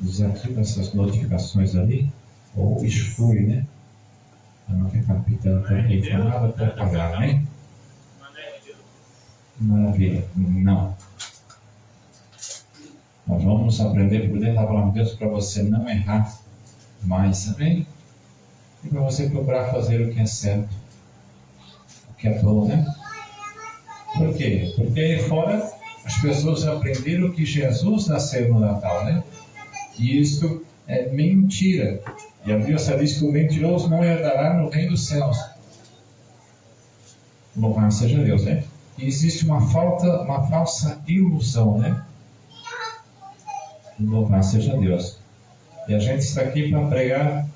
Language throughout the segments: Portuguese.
desativa essas notificações ali, ou exclui, né? Para não ficar pitando também, para nada atrapalhar, né? Maravilha. Não. Nós vamos aprender por dentro da palavra de Deus para você não errar mais, amém? E para você procurar fazer o que é certo, o que é bom, né? Por quê? Porque aí fora as pessoas aprenderam que Jesus nasceu no Natal, né? E isto é mentira. E a Bíblia diz que o mentiroso não herdará no reino dos céus. Louvado seja Deus, né? E existe uma falsa ilusão, né? Louvado seja Deus. E a gente está aqui para pregar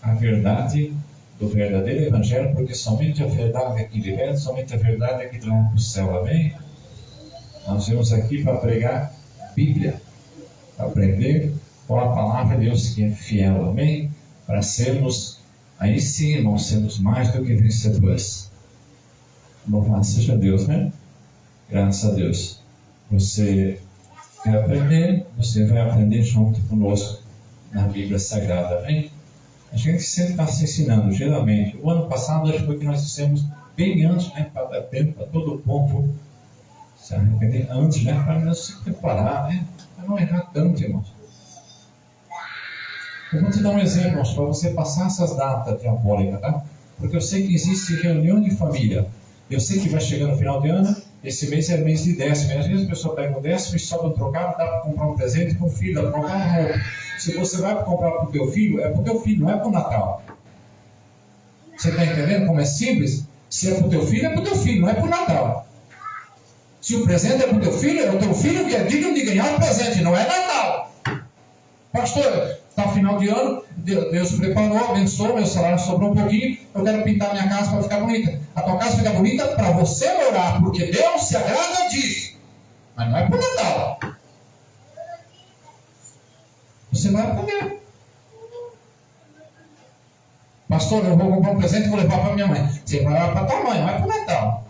a verdade do verdadeiro Evangelho, porque somente a verdade é que liberta, somente a verdade é que leva para o céu, amém? Nós viemos aqui para pregar a Bíblia, para aprender com a palavra de Deus que é fiel, amém? Para sermos, aí sim, irmãos, sermos mais do que vencedores. Louvado seja Deus, né? Graças a Deus. Você quer aprender, você vai aprender junto conosco na Bíblia Sagrada, amém? A gente sempre está se ensinando, geralmente. O ano passado, acho que foi que nós dissemos bem antes, né? Para dar tempo para todo o povo se arrepender antes, né? Para não se preparar, né? Para não errar tanto, irmãos. Eu vou te dar um exemplo, irmãos, para você passar essas datas diabólicas, tá? Porque eu sei que existe reunião de família. Eu sei que vai chegar no final de ano, esse mês é mês de décimo. E às vezes a pessoa pega um décimo e sobra um trocado, dá para comprar um presente para o filho, dá para comprar uma roupa. Se você vai comprar para o teu filho, é para o teu filho, não é para o Natal. Você está entendendo como é simples? Se é para o teu filho, é para o teu filho, não é para o Natal. Se o presente é para o teu filho, é o teu filho que é digno de ganhar o presente, não é Natal. Pastor, está final de ano, Deus preparou, abençoou, meu salário sobrou um pouquinho, eu quero pintar minha casa para ficar bonita. A tua casa fica bonita para você morar, porque Deus se agrada disso. Mas não é para o Natal. Você vai aprender. Pastor, eu vou comprar um presente e vou levar para minha mãe. Você vai levar para tua mãe, não é para o Natal.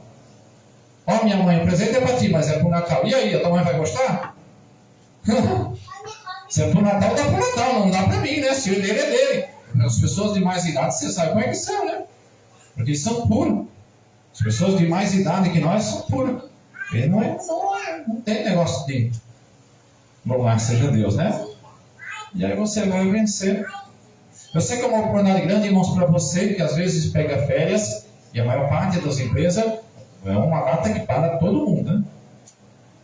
Ó, minha mãe, o presente é para ti, mas é para o Natal. E aí, a tua mãe vai gostar? Se é para o Natal, dá para o Natal, não dá para mim, né? Se o dele é dele. As pessoas de mais idade, você sabe como é que são, né? Porque eles são puros. As pessoas de mais idade que nós são puras. Ele não tem negócio de louvado seja Deus, né? E aí você vai vencer. Eu sei que é uma oportunidade grande, irmãos, para você, que às vezes pega férias, e a maior parte das empresas é uma data que para todo mundo, né?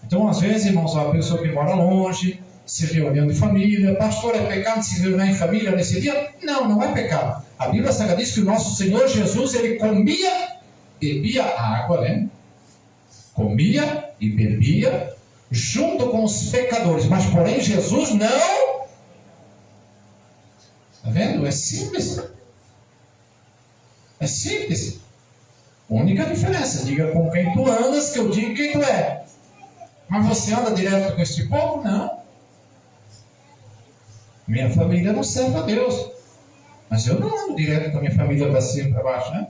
Então, às vezes, irmãos, a pessoa que mora longe, se reunindo em família, pastor, é pecado se reunir em família nesse dia? Não, não é pecado. A Bíblia Sagrada diz que o nosso Senhor Jesus, ele comia, bebia água, né? Comia e bebia junto com os pecadores, mas porém Jesus não. Está vendo? É simples. É simples. Única diferença, diga com quem tu andas, que eu digo quem tu é. Mas você anda direto com esse povo? Não. Minha família não serve a Deus. Mas eu não ando direto com a minha família para cima e para baixo, né?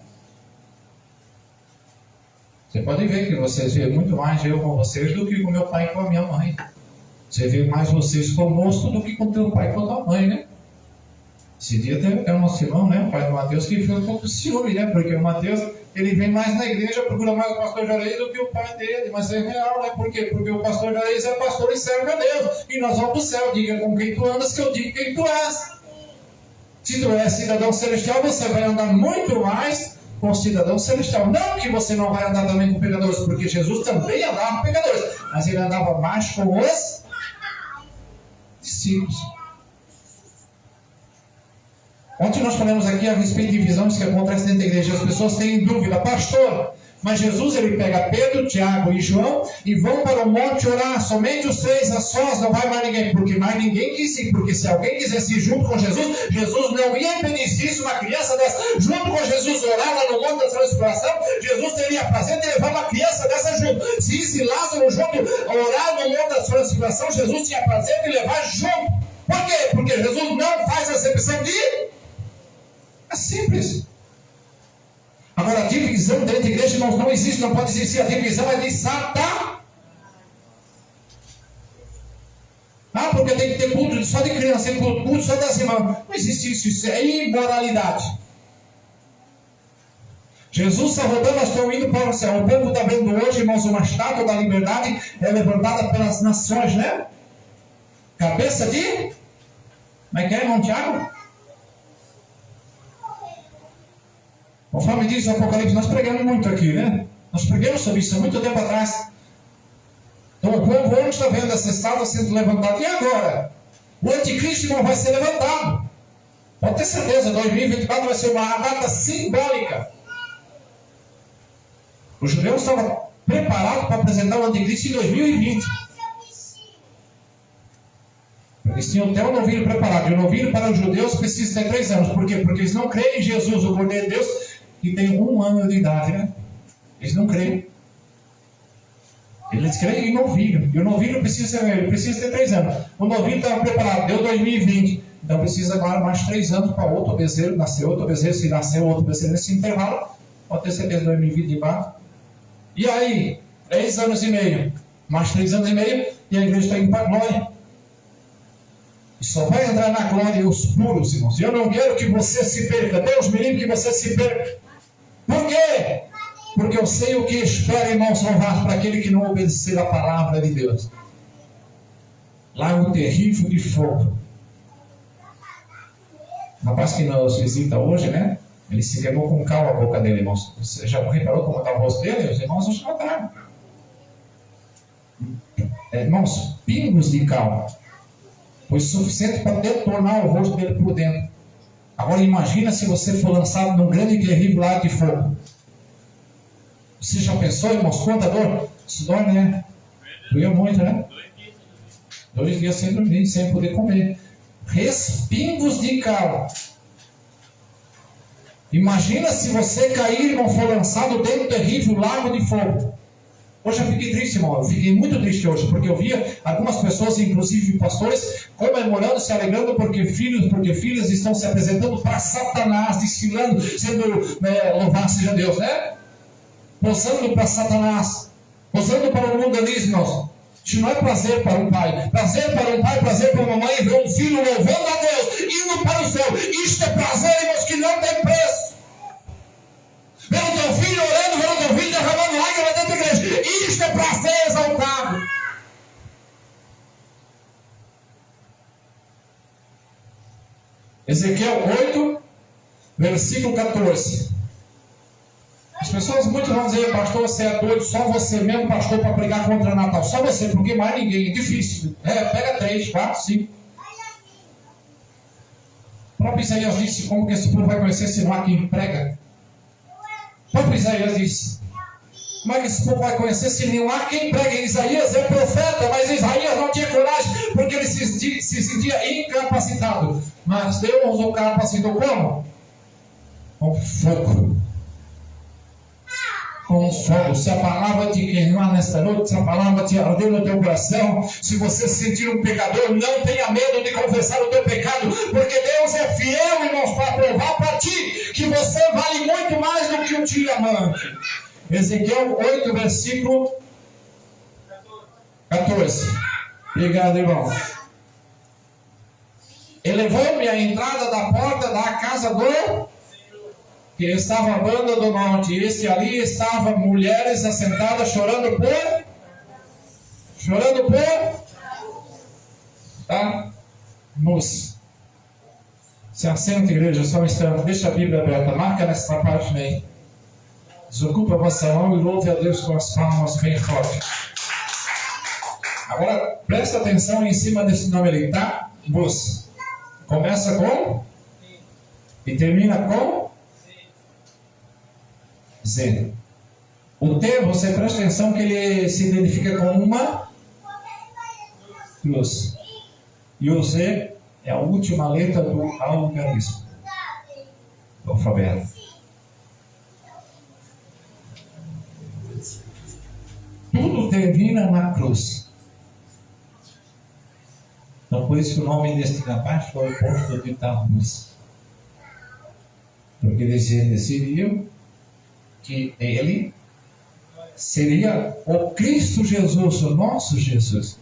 Você pode ver que vocês veem muito mais eu com vocês do que com meu pai e com a minha mãe. Você vê mais vocês conosco do que com teu pai e com a tua mãe, né? Esse dia tem o nosso irmão, né? O pai do Mateus, que foi um pouco ciúme, né? Porque o Mateus, ele vem mais na igreja, procura mais o pastor Jarez do que o pai dele. Mas é real, né? Por quê? Porque o pastor Jarez é pastor e serve a Deus. E nós vamos para o céu. Diga com quem tu andas, que eu digo quem tu és. Se tu és cidadão celestial, você vai andar muito mais com o cidadão celestial. Não que você não vai andar também com pecadores, porque Jesus também andava com pecadores. Mas ele andava mais com os discípulos. Ontem nós falamos aqui a respeito de visões que acontecem dentro da igreja. As pessoas têm dúvida, pastor, mas Jesus ele pega Pedro, Tiago e João e vão para o monte orar. Somente os três a sós, não vai mais ninguém, porque mais ninguém quis ir. Porque se alguém quisesse ir junto com Jesus, Jesus não ia impedir isso. Uma criança dessa, junto com Jesus, orar lá no monte da transfiguração, Jesus teria prazer de levar uma criança dessa junto. Se esse Lázaro junto orar no monte da transfiguração, Jesus tinha prazer de levar junto. Por quê? Porque Jesus não faz acepção de ir. É simples. Agora, a divisão dentro da igreja, irmãos, não existe, não pode existir. A divisão é de Satanás. Ah, porque porque tem que ter culto só de criança, tem culto só das irmãs. Não existe isso, isso é imoralidade. Jesus está voltando, nós estamos indo para o céu. O povo está vendo hoje, irmãos, uma estátua da liberdade é levantada pelas nações, né? Cabeça de... Como é que é, irmão Tiago? Conforme diz o Apocalipse, nós pregamos muito aqui, né? Nós pregamos sobre isso há muito tempo atrás. Então o povo hoje está vendo essa estátua sendo levantada. E agora? O anticristo não vai ser levantado. Pode ter certeza, 2024 vai ser uma data simbólica. Os judeus estavam preparados para apresentar o anticristo em 2020. Eles tinham até o novilho preparado. E o novilho para os judeus precisa ter 3 anos. Por quê? Porque eles não creem em Jesus, o Cordeiro de Deus, que tem 1 ano de idade, né? Eles não creem. Eles creem em novilho. E o novilho precisa ter 3 anos. O novilho estava preparado, deu 2020. Então precisa agora mais 3 anos para outro bezerro nascer. Outro bezerro, se nascer outro bezerro nesse intervalo, pode ter certeza 2024. E aí, 3 anos e meio, mais 3 anos e meio, e a igreja está indo para a glória. E só vai entrar na glória os puros, irmãos. E eu não quero que você se perca. Deus me livre que você se perca. Por quê? Porque eu sei o que espera, irmãos, honrar para aquele que não obedecer a palavra de Deus. Lago terrível de fogo. O rapaz que nos visita hoje, né? Ele se queimou com cal a boca dele, irmãos. Você já reparou como está o rosto dele? Os irmãos não notaram. Irmãos, pingos de cal. Foi suficiente para detonar o rosto dele por dentro. Agora imagina se você for lançado num grande e terrível lago de fogo. Você já pensou, irmãos, quanta dor? Isso dói, né? Doía muito, né? 2 dias sem dormir, sem poder comer. Respingos de cal. Imagina se você cair, irmão, for lançado dentro do terrível lago de fogo. Hoje eu fiquei triste, irmão. Eu fiquei muito triste hoje, porque eu via algumas pessoas, inclusive pastores, comemorando, se alegrando, porque filhas estão se apresentando para Satanás, desfilando, sendo louvado seja Deus, né? Posando para Satanás, posando para o mundanismo. Isso não é prazer para um pai. Prazer para um pai, prazer para uma mãe, ver um filho louvando a Deus, indo para o céu. Isto é prazer, irmãos, que não tem preço. Ver o teu filho orando, ver o teu filho derramando lágrimas dentro da igreja. Isto é prazer exaltado. Ezequiel 8, versículo 14. As pessoas muito vão dizer, pastor, você é doido, só você mesmo, pastor, para pregar contra Natal. Só você, porque mais ninguém. É difícil. Pega 3, 4, 5. O próprio Isaías disse, como que esse povo vai conhecer se não há quem prega? O próprio Isaías disse, como é que esse povo vai conhecer se não há quem prega? Isaías é profeta, mas Isaías não tinha coragem, porque ele se sentia incapacitado. Mas Deus o capacitou como? Com fogo. Com fogo. Se a palavra te queimar nesta noite, se a palavra te arder no teu coração, se você se sentir um pecador, não tenha medo de confessar o teu pecado, porque Deus é fiel, irmãos, para provar para ti que você vale muito mais do que um diamante. Ezequiel 8, versículo 14. Obrigado, irmão. Elevou-me à entrada da porta da casa do... que estava a banda do norte, e esse ali estava mulheres assentadas chorando por... Tá? Moça. Se assenta, igreja, só um instante, deixa a Bíblia aberta, marca nessa página aí. Desocupa a vossa mão e louve a Deus com as palmas bem fortes. Agora, presta atenção em cima desse nome ali, tá? Moça. Começa com... e termina com... Z. O T, você presta atenção que ele se identifica com uma cruz. E o Z é a última letra do algarismo, do alfabeto. Tudo termina na cruz. Então, por isso que o nome deste rapaz foi posto de Tarmus. Porque eles decidiram que ele seria o Cristo Jesus, o nosso Jesus.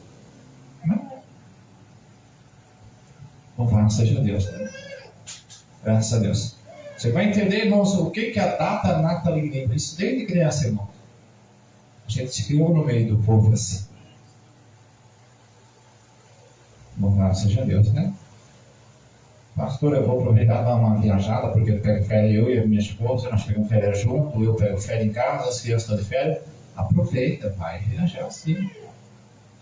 Não. Louvado seja Deus. Né? Graças a Deus. Você vai entender, irmãos, o que é a data natalina. Isso desde criança, irmão. A gente se criou no meio do povo assim. Louvado seja Deus, né? Pastor, eu vou aproveitar e dar uma viajada, porque eu pego férias, eu e a minha esposa, nós pegamos férias junto, eu pego férias em casa, as crianças estão de férias. Aproveita, vai viajar sim.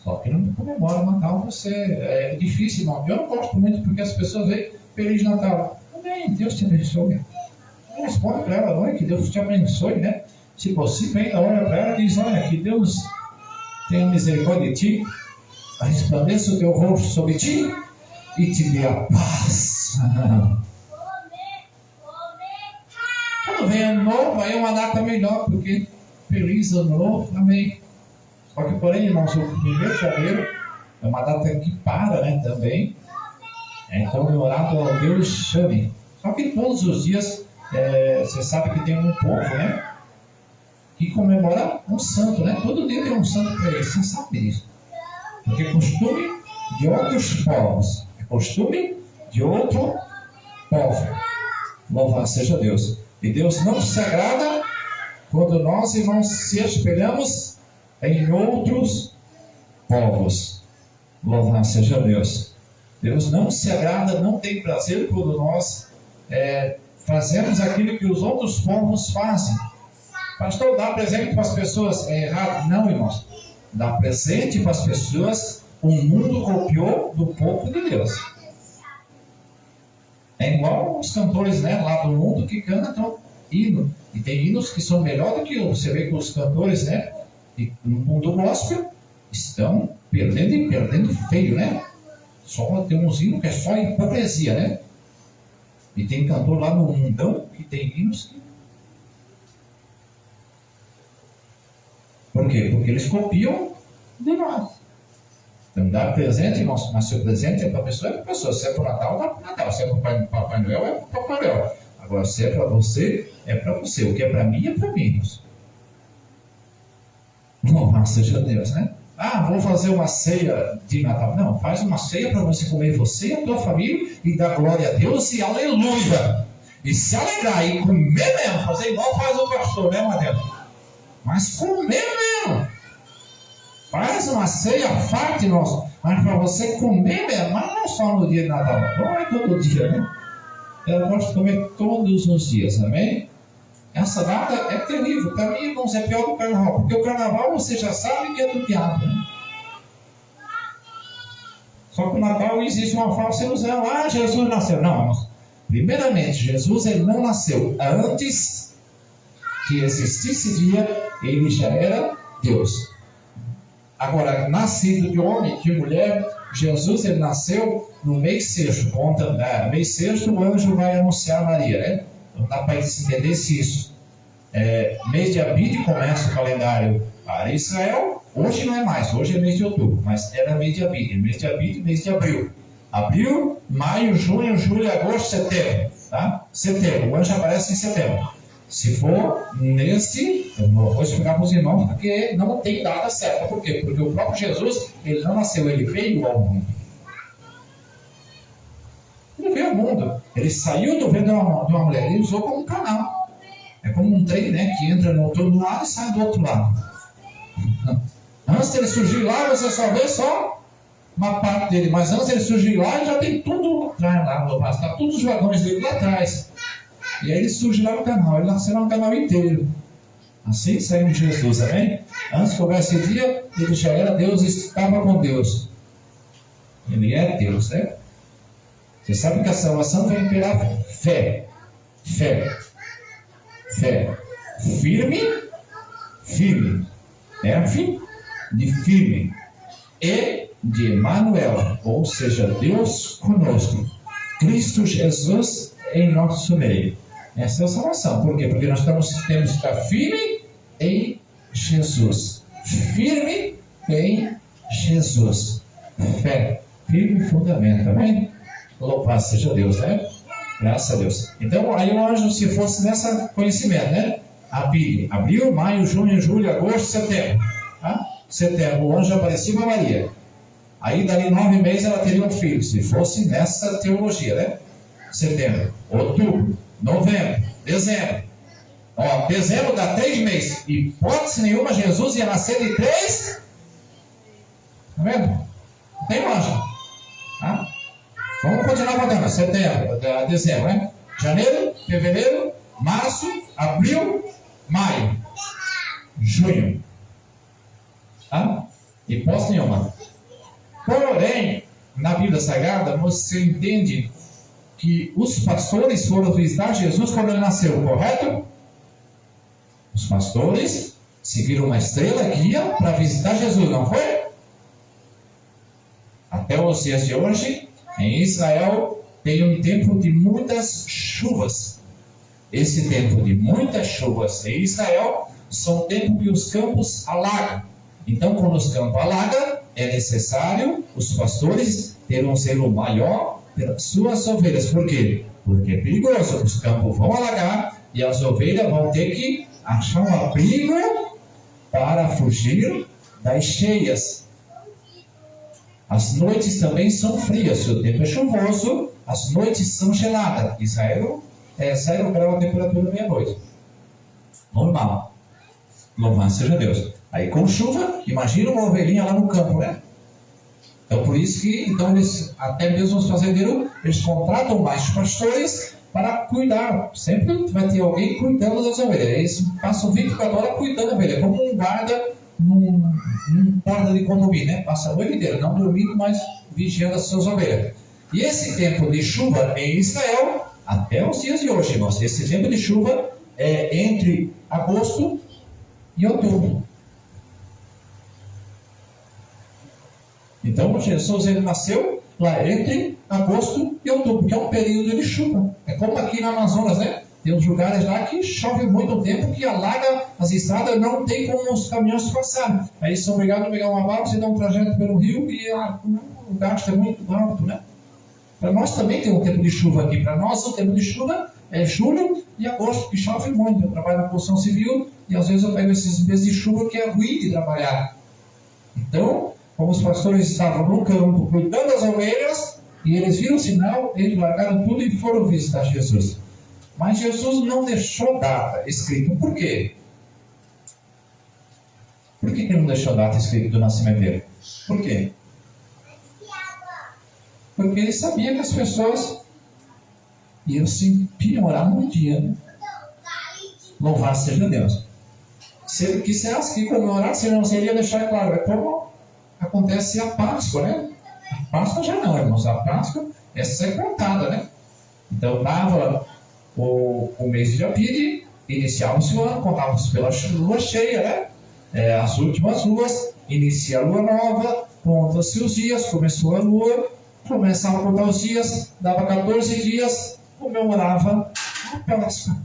Só que não comemora o Natal você. É difícil, irmão. Eu não gosto muito porque as pessoas veem Feliz Natal. Amém, Deus te abençoe. Responde para ela, olha, que Deus te abençoe, né? Se possível, ainda olha para ela e diz, olha, que Deus tenha misericórdia de ti, resplandeça o teu rosto sobre ti e te dê a paz. Quando vem ano novo, aí é uma data melhor, porque feliz ano novo, amém. Só que, porém, irmãos, o 1º de janeiro é uma data que para, né, também. Então, memorado ao Deus chame. Só que todos os dias, você sabe que tem um povo, né, que comemora um santo, né? Todo dia tem um santo para ele, você sabe disso. Porque é costume de outros povos. É costume de outro povo. Louvado seja Deus. E Deus não se agrada quando nós, irmãos, se espelhamos em outros povos. Louvado seja Deus. Deus não se agrada, não tem prazer quando nós fazemos aquilo que os outros povos fazem. Pastor, dá presente para as pessoas é errado? Não, irmãos. Dá presente para as pessoas. O mundo copiou do povo de Deus. É igual os cantores, né, lá do mundo que cantam hino. E tem hinos que são melhores do que você vê que os cantores, né, no mundo gospel estão perdendo e perdendo feio, né? Só tem uns hinos que é só hipocrisia, né? E tem cantor lá no mundão que tem hinos que... Por quê? Porque eles copiam de nós. Então, dar presente, irmãos, mas se o presente é para a pessoa, é para a pessoa. Se é para o Natal, dá para o Natal. Se é para o Papai Noel, é para o Papai Noel. Agora, se é para você, é para você. O que é para mim, é para mim, irmãos. Louvado seja Deus, né? Ah, vou fazer uma ceia de Natal. Não, faz uma ceia para você comer você e a tua família e dar glória a Deus e aleluia. E se alegrar e comer mesmo, fazer igual faz o pastor, né, Matheus? Mas comer mesmo. Faz uma ceia farta, nossa, mas para você comer mesmo, mas não só no dia de Natal, não é todo dia, né? Eu gosto de comer todos os dias, amém? Essa data é terrível, para mim, irmãos, é pior do que o carnaval, porque o carnaval você já sabe que é do diabo, né? Só que o Natal existe uma falsa ilusão, ah, Jesus nasceu. Não, irmãos, primeiramente, Jesus ele não nasceu antes que existisse esse dia, ele já era Deus. Agora, nascido de homem, de mulher, Jesus ele nasceu no mês sexto. Mês sexto o anjo vai anunciar a Maria, né? Não dá para entender se isso. Mês de Abide começa o calendário para Israel. Hoje não é mais, hoje é mês de outubro, mas era mês de Abide. Mês de Abide, mês de abril. Abril, maio, junho, julho, agosto, setembro. Tá? Setembro, o anjo aparece em setembro. Se for neste, eu não vou explicar para os irmãos, porque não tem data certa. Por quê? Porque o próprio Jesus, ele não nasceu, ele veio ao mundo. Ele veio ao mundo. Ele saiu do ventre de uma mulher, ele usou como um canal. É como um trem, né, que entra no outro lado e sai do outro lado. Antes dele surgir lá, você só vê só uma parte dele. Mas antes dele surgir lá, ele já tem tudo atrás lá. Está todos os vagões dele lá atrás. E aí ele surge lá no canal, ele nasceu no canal inteiro. Assim saiu Jesus, amém? Antes que houvesse dia, ele já era Deus e estava com Deus. Ele é Deus, né? Você sabe que a salvação vem pela fé. Fé. Fé. Firme. Firme. F de firme. E de Emmanuel, ou seja, Deus conosco. Cristo Jesus em nosso meio. Essa é a salvação. Por quê? Porque nós temos que estar firme em Jesus. Firme em Jesus. Fé. Firme fundamento. Amém? Louvado seja Deus, né? Graças a Deus. Então, aí o anjo, se fosse nesse conhecimento, né? Abril, maio, junho, julho, agosto, setembro. Tá? Setembro, o anjo apareceu para Maria. Aí, dali 9 meses, ela teria um filho, se fosse nessa teologia, né? Setembro, outubro, novembro, dezembro. Ó, dezembro dá 3 meses. Hipótese nenhuma, Jesus ia nascer de 3. Tá vendo? Não tem lógica. Tá? Vamos continuar contando. Setembro, dezembro, né? Janeiro, fevereiro, março, abril, maio, junho. Tá? Hipótese nenhuma. Porém, na Bíblia Sagrada, você entende que os pastores foram visitar Jesus quando ele nasceu, correto? Os pastores seguiram uma estrela guia para visitar Jesus, não foi? Até os dias de hoje, em Israel, tem um tempo de muitas chuvas. Esse tempo de muitas chuvas em Israel são tempo que os campos alagam. Então, quando os campos alagam, é necessário os pastores terem um zelo maior pelas suas ovelhas. Por quê? Porque é perigoso. Os campos vão alagar e as ovelhas vão ter que achar um abrigo para fugir das cheias. As noites também são frias. Se o tempo é chuvoso, as noites são geladas. Israel é 0 grau a temperatura meia-noite. Normal. Louvado seja Deus. Aí com chuva, imagina uma ovelhinha lá no campo, né? Então por isso que eles, até mesmo os fazendeiros, eles contratam mais pastores para cuidar. Sempre vai ter alguém cuidando das ovelhas. Eles passam 24 horas cuidando da ovelha, como um guarda num porta de condomínio, né? Passa a noite inteira, não dormindo, mas vigiando as suas ovelhas. E esse tempo de chuva em Israel, até os dias de hoje, irmãos, esse tempo de chuva é entre agosto e outubro. Então Jesus ele nasceu lá entre agosto e outubro, que é um período de chuva. É como aqui no Amazonas, né? Tem uns lugares lá que chove muito tempo, que alaga as estradas, não tem como os caminhões passarem. Aí eles são obrigados a pegar uma barca, você dá um trajeto pelo rio e o gasto é muito alto, né? Para nós também tem um tempo de chuva aqui. Para nós o tempo de chuva é julho e agosto, que chove muito. Eu trabalho na construção civil e às vezes eu pego esses meses de chuva que é ruim de trabalhar. Então, como os pastores estavam no campo cuidando das ovelhas, e eles viram o sinal, eles largaram tudo e foram visitar Jesus. Mas Jesus não deixou data escrita. Por quê? Por que ele não deixou data escrita do nascimento dele? Por quê? Porque ele sabia que as pessoas iam se piorar no dia. Né? Louvado seja Deus. Se ele quisesse que comemorasse, ele não seria deixar claro. É como acontece a Páscoa, né? A Páscoa já não, irmãos. A Páscoa, essa é contada, né? Então, dava o mês de Abide, iniciava-se o ano, contava-se pela lua cheia, né? As últimas luas, inicia a lua nova, conta-se os dias, começou a lua, começava a contar os dias, dava 14 dias, comemorava a Páscoa.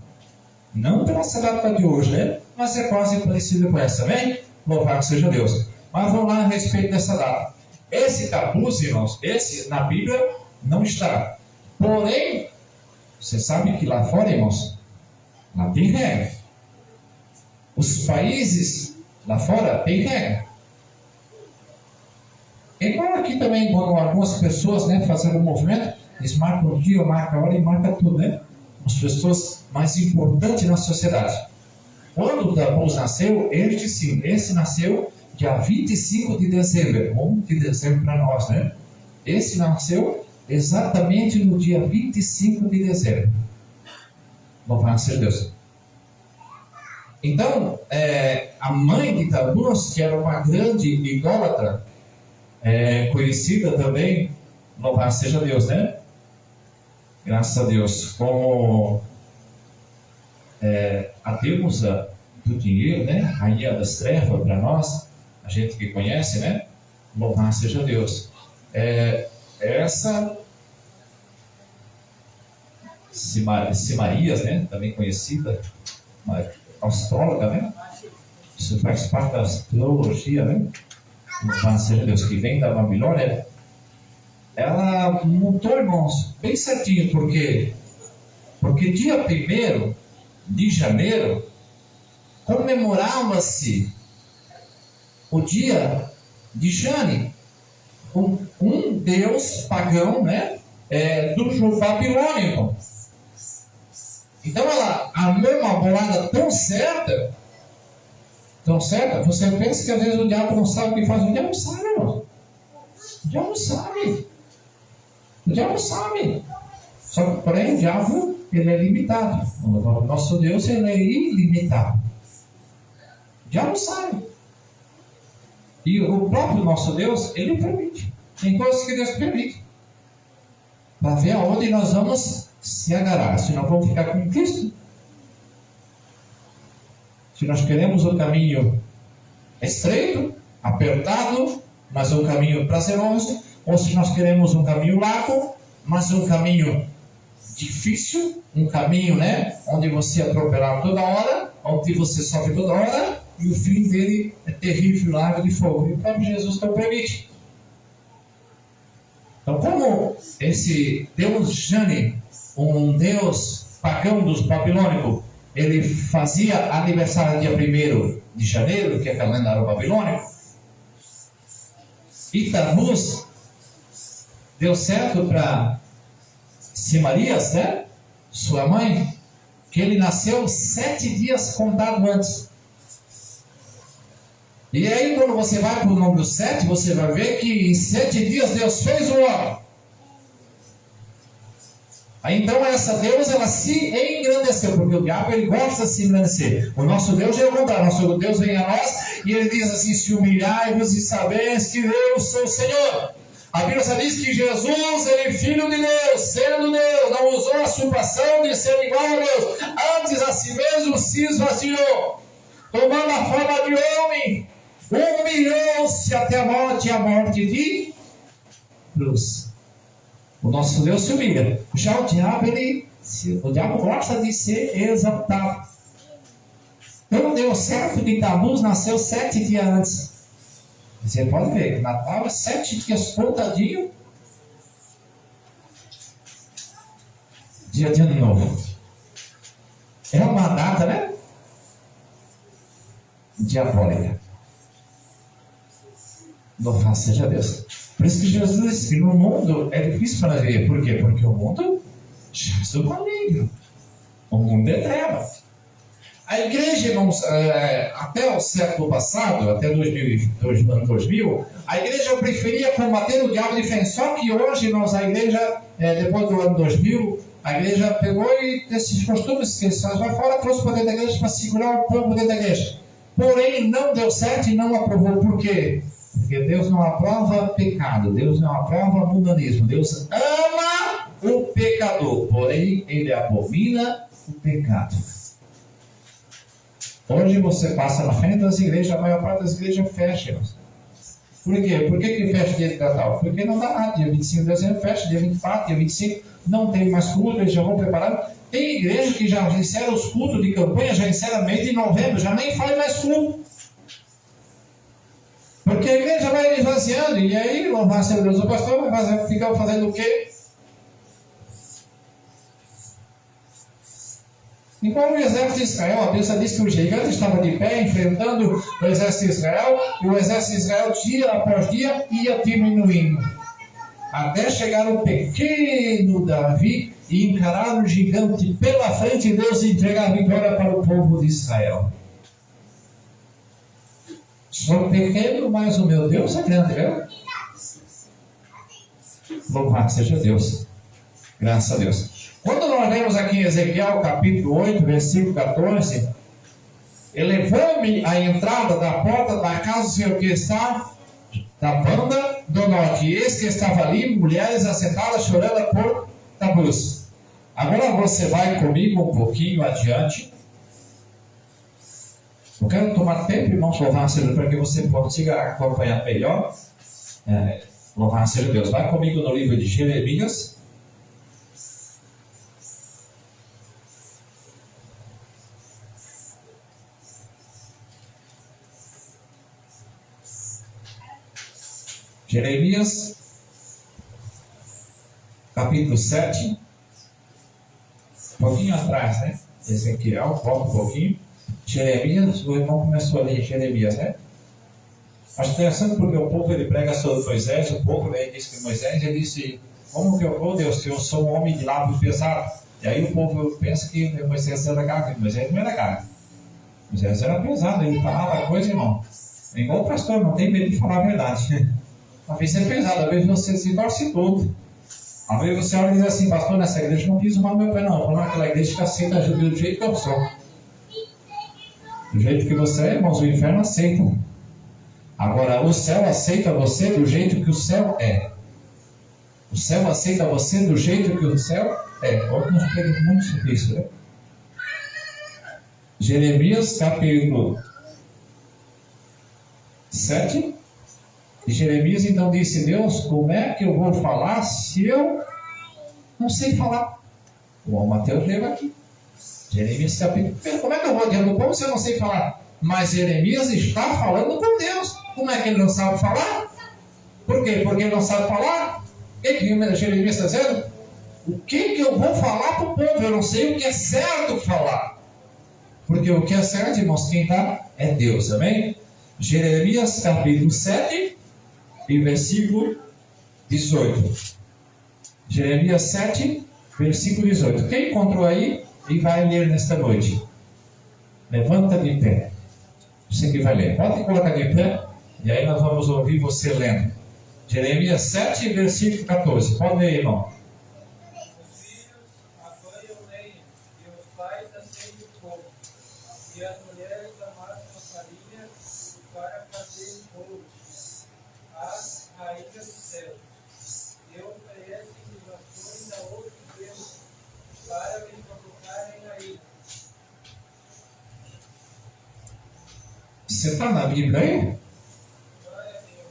Não pela data de hoje, né? Mas é quase parecido com essa, bem? Louvado seja Deus. Mas vamos lá a respeito dessa data. Esse capuz, irmãos, esse na Bíblia não está. Porém, você sabe que lá fora, irmãos, lá tem regra. Os países lá fora têm regra. Igual aqui também, quando algumas pessoas, né, fazem um movimento, eles marcam o dia, marcam a hora e marcam tudo, né? As pessoas mais importantes na sociedade. Quando o capuz nasceu, esse nasceu dia 25 de dezembro, 1 de dezembro para nós, né? Esse nasceu exatamente no dia 25 de dezembro. Louvado seja Deus. Então, a mãe de Tammuz, que era uma grande idólatra, conhecida também, louvado seja Deus, né? Graças a Deus, como a deusa do dinheiro, né? Rainha das trevas para nós, a gente que conhece, né? Louvado seja Deus. Essa Simarias, né? Também conhecida, uma astróloga, né? Isso faz parte da astrologia, né? Louvado seja Deus, que vem da Babilônia. Ela montou, irmãos, bem certinho, porque dia 1º de janeiro comemorava-se o dia de Jane, um deus pagão, né? Do babilônico. Então ela armou uma bolada tão certa, você pensa que às vezes o diabo não sabe o que faz. O diabo sabe, irmão. O diabo sabe. O diabo sabe. Só que, porém, o diabo, ele é limitado. O nosso Deus, ele é ilimitado. O diabo sabe. E o próprio nosso Deus, ele permite. Tem coisas que Deus permite. Para ver aonde nós vamos se agarrar. Se nós vamos ficar com Cristo. Se nós queremos um caminho estreito, apertado, mas um caminho prazeroso. Ou se nós queremos um caminho largo, mas um caminho difícil, um caminho, né, onde você é atropelado toda hora, onde você sofre toda hora, e o fim dele é terrível, lago de fogo. E o próprio Jesus não permite. Então, como esse Deus Jane, um Deus pagão dos babilônicos, ele fazia aniversário dia 1º de janeiro, que é calendário babilônico, e Tammuz deu certo para Simarias, né? Sua mãe, que ele nasceu 7 dias contado antes. E aí, quando você vai para o número 7, você vai ver que em 7 dias Deus fez o homem. Aí, então, essa deusa, ela se engrandeceu, porque o diabo, ele gosta de se engrandecer. O nosso Deus é o contrário. O nosso Deus vem a nós e ele diz assim: se humilhai-vos e sabeis que eu sou o Senhor. A Bíblia diz que Jesus, ele é filho de Deus, sendo Deus, não usou a usurpação de ser igual a Deus. Antes a si mesmo se esvaziou, tomando a forma de homem, humilhou-se até a morte de cruz. O nosso Deus se humilha. Já o diabo gosta de ser exaltado. Então deu certo que Tammuz nasceu 7 dias antes. Você pode ver que Natal é 7 dias contadinho. Dia de Ano Novo. É uma data, né? Diabólica. Louvado seja Deus. Por isso que Jesus disse que no mundo é difícil para ver. Por quê? Porque o mundo já é maligno. O mundo é treva. A igreja, até o século passado, até 2000, a igreja preferia combater o diabo de frente. Só que hoje, a igreja, depois do ano 2000, a igreja pegou e esses costumes que eles fazem lá fora, trouxe para dentro da igreja para segurar o povo dentro da igreja. Porém, não deu certo e não aprovou. Por quê? Porque Deus não aprova pecado, Deus não aprova mundanismo. Deus ama o pecador, porém, ele abomina o pecado. Hoje você passa na frente das igrejas, a maior parte das igrejas fecha. Por quê? Por que fecha dia de Natal? Porque não dá nada. Dia 25 de dezembro fecha, dia 24, dia 25 não tem mais culto, eles já vão preparar. Tem igreja que já encerra os cultos de campanha, já encerra mês de novembro, já nem faz mais culto. Porque a igreja vai esvaziando, e aí, louvado seja Deus, o pastor vai ficar fazendo o quê? Igual o exército de Israel, a Bíblia diz que o gigante estava de pé enfrentando o exército de Israel, e o exército de Israel, dia após dia, ia diminuindo. Até chegar o pequeno Davi e encarar o gigante pela frente, e Deus entregar a vitória para o povo de Israel. Sou pequeno, mas o meu Deus é grande, viu? Louvado seja Deus. Graças a Deus. Quando nós lemos aqui em Ezequiel, capítulo 8, versículo 14, elevou-me à entrada da porta da casa do Senhor que está da banda do norte. E eis que estava ali, mulheres assentadas, chorando por Tammuz. Agora você vai comigo um pouquinho adiante. Eu quero tomar tempo, irmãos, louvar seja para que você consiga acompanhar melhor. Louvar seja Deus. Vai comigo no livro de Jeremias. Jeremias, capítulo 7. Um pouquinho atrás, né? Ezequiel, volta um pouquinho. Jeremias, o irmão começou ali em Jeremias, né? Acho interessante porque o povo ele prega sobre Moisés, o povo ele diz que Moisés, ele disse, como que eu vou, Deus, que eu sou um homem de lábio pesado? E aí o povo pensa que Moisés era carne, Moisés não era carne. Moisés era pesado, ele falava coisa, irmão. É igual o pastor, não tem medo de falar a verdade. Às vezes é pesado, às vezes você se torce todo. Às vezes você olha e diz assim, pastor, nessa igreja não piso mal no meu pé não, eu vou naquela igreja que aceita a Judeu do jeito que eu sou. Do jeito que você é, irmãos, o inferno aceita. Agora, o céu aceita você do jeito que o céu é. O céu aceita você do jeito que o céu é. Hoje nós pregamos muito sobre isso, né? Jeremias capítulo 7. E Jeremias então disse, Deus, como é que eu vou falar se eu não sei falar? O Mateus leu aqui. Jeremias capítulo 1. Como é que eu vou diante do povo se eu não sei falar? Mas Jeremias está falando com Deus. Como é que ele não sabe falar? Por quê? Porque ele não sabe falar? O que Jeremias está dizendo? O que eu vou falar para o povo? Eu não sei o que é certo falar. Porque o que é certo, irmãos, quem está é Deus, amém? Jeremias capítulo 7 e versículo 18. Jeremias 7, versículo 18. Quem encontrou aí e vai ler nesta noite? Levanta de pé. Você que vai ler. Pode colocar de pé. E aí nós vamos ouvir você lendo. Jeremias 7, versículo 14. Pode ler, irmão. Os filhos apanham lenha, e os pais acendem fogo, e as mulheres amassam a farinha para fazer bolo às rainhas dos céus, e oferecem libações a outros deuses para me provocarem a ira. Você está na Bíblia aí?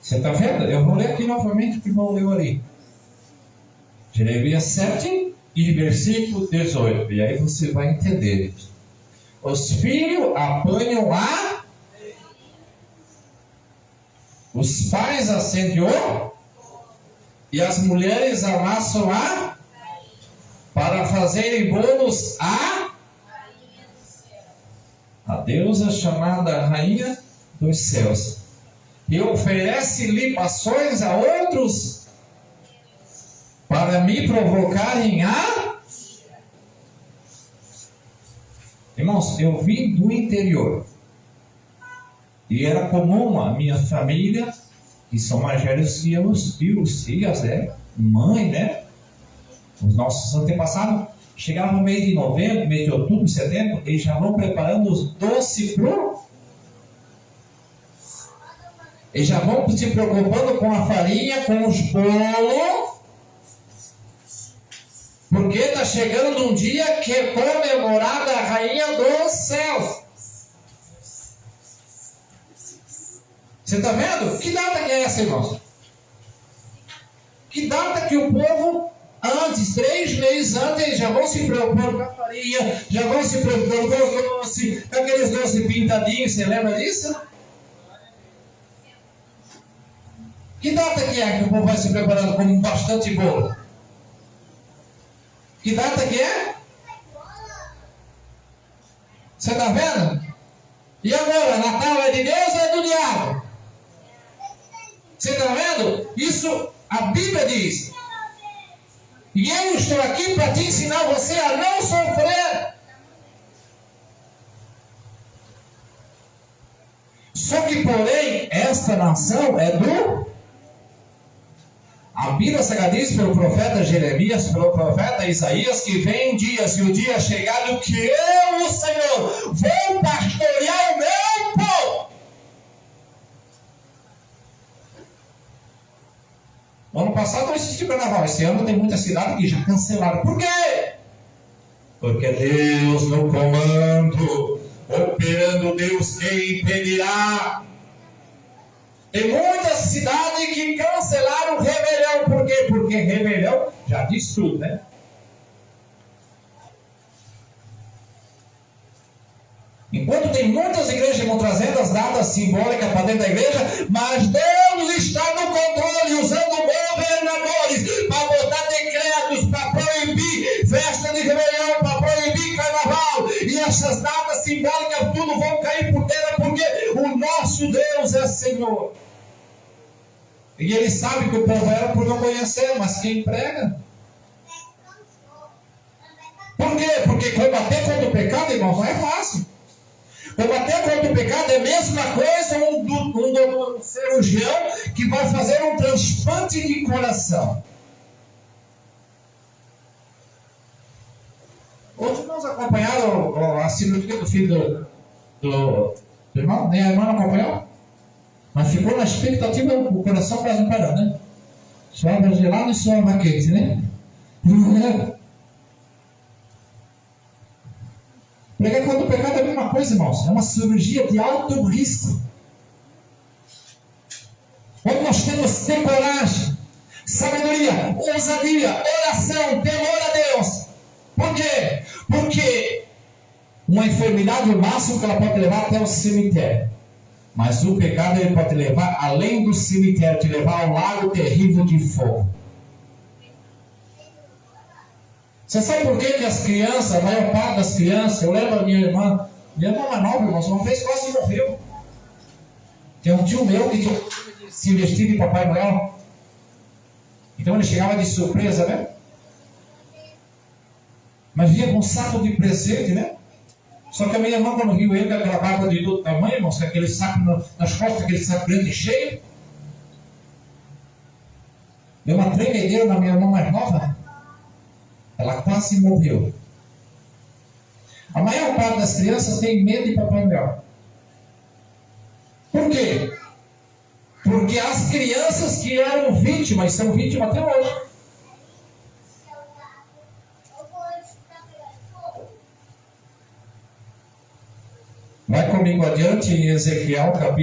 Você está vendo? Eu vou ler aqui novamente o que o irmão leu ali. Jeremias 7 e versículo 18. E aí você vai entender. Os filhos apanham a... Os pais acendem o... E as mulheres amassam a... Para fazerem bolos a deusa chamada Rainha dos Céus. E oferece libações a outros para me provocarem a... Irmãos, eu vim do interior. E era comum a minha família, que são mais velhos que os tias, né? Mãe, né? Os nossos antepassados chegavam no mês de novembro, mês de outubro, setembro, eles já vão preparando os doces pro... Eles já vão se preocupando com a farinha, com os bolos, porque está chegando um dia que é comemorada a Rainha dos Céus. Você está vendo? Que data que é essa, irmãos? Que data que o povo, antes, 3 meses antes, eles já vão se preocupando com a farinha, já vão se preocupando com os doces, com aqueles doces pintadinhos, você lembra disso? Que data que é que o povo vai se preparando com bastante bolo? Que data que é? Você está vendo? E agora, Natal é de Deus ou é do diabo? Você está vendo? Isso a Bíblia diz. E eu estou aqui para te ensinar você a não sofrer. Só que, porém, esta nação é do... A Bíblia Sagrada diz pelo profeta Jeremias, pelo profeta Isaías, que vem dias e o dia é chegado que eu, o Senhor, vou pastorear o meu povo. No ano passado não existiu carnaval. Esse ano tem muita cidade que já cancelaram. Por quê? Porque Deus no comando, operando Deus, quem impedirá? Tem muitas cidades que cancelaram o rebelião. Por quê? Porque rebelião já diz tudo, né? Enquanto tem muitas igrejas que vão trazendo as datas simbólicas para dentro da igreja, mas Deus está no controle, usando governadores para botar decretos, para proibir festa de rebelião, para proibir carnaval. E essas datas simbólicas tudo vão cair por terra, porque o nosso Deus é Senhor. E ele sabe que o povo era por não conhecer, mas quem prega? Por quê? Porque combater contra o pecado, irmão, não é fácil. Combater contra o pecado é a mesma coisa um cirurgião que vai fazer um transplante de coração. Outros irmãos acompanharam a cirurgia do filho do irmão? Nem a irmã não acompanhou? Mas ficou na expectativa, o coração quase parando, né? Suava gelado e suava quente, né? Pregar contra o pecado é a mesma coisa, irmãos. É uma cirurgia de alto risco. Onde nós temos que ter coragem, sabedoria, ousadia, oração, temor a Deus. Por quê? Porque uma enfermidade, o máximo que ela pode levar até o cemitério. Mas o pecado ele pode levar além do cemitério, te levar ao lago terrível de fogo. Você sabe por que as crianças, a maior parte das crianças, eu lembro a minha irmã mais nova, irmãos, uma vez quase morreu. Tem um tio meu que tinha se vestido de Papai Noel. Então ele chegava de surpresa, né? Mas vinha com um saco de presente, né? Só que a minha irmã, quando viu ele com aquela barba de todo tamanho, irmãos, com aquele saco nas costas, aquele saco grande e cheio, deu uma tremedeira na minha irmã mais nova. Ela quase morreu. A maior parte das crianças tem medo de Papai Noel. Por quê? Porque as crianças que eram vítimas, são vítimas até hoje. Vai comigo adiante em Jeremias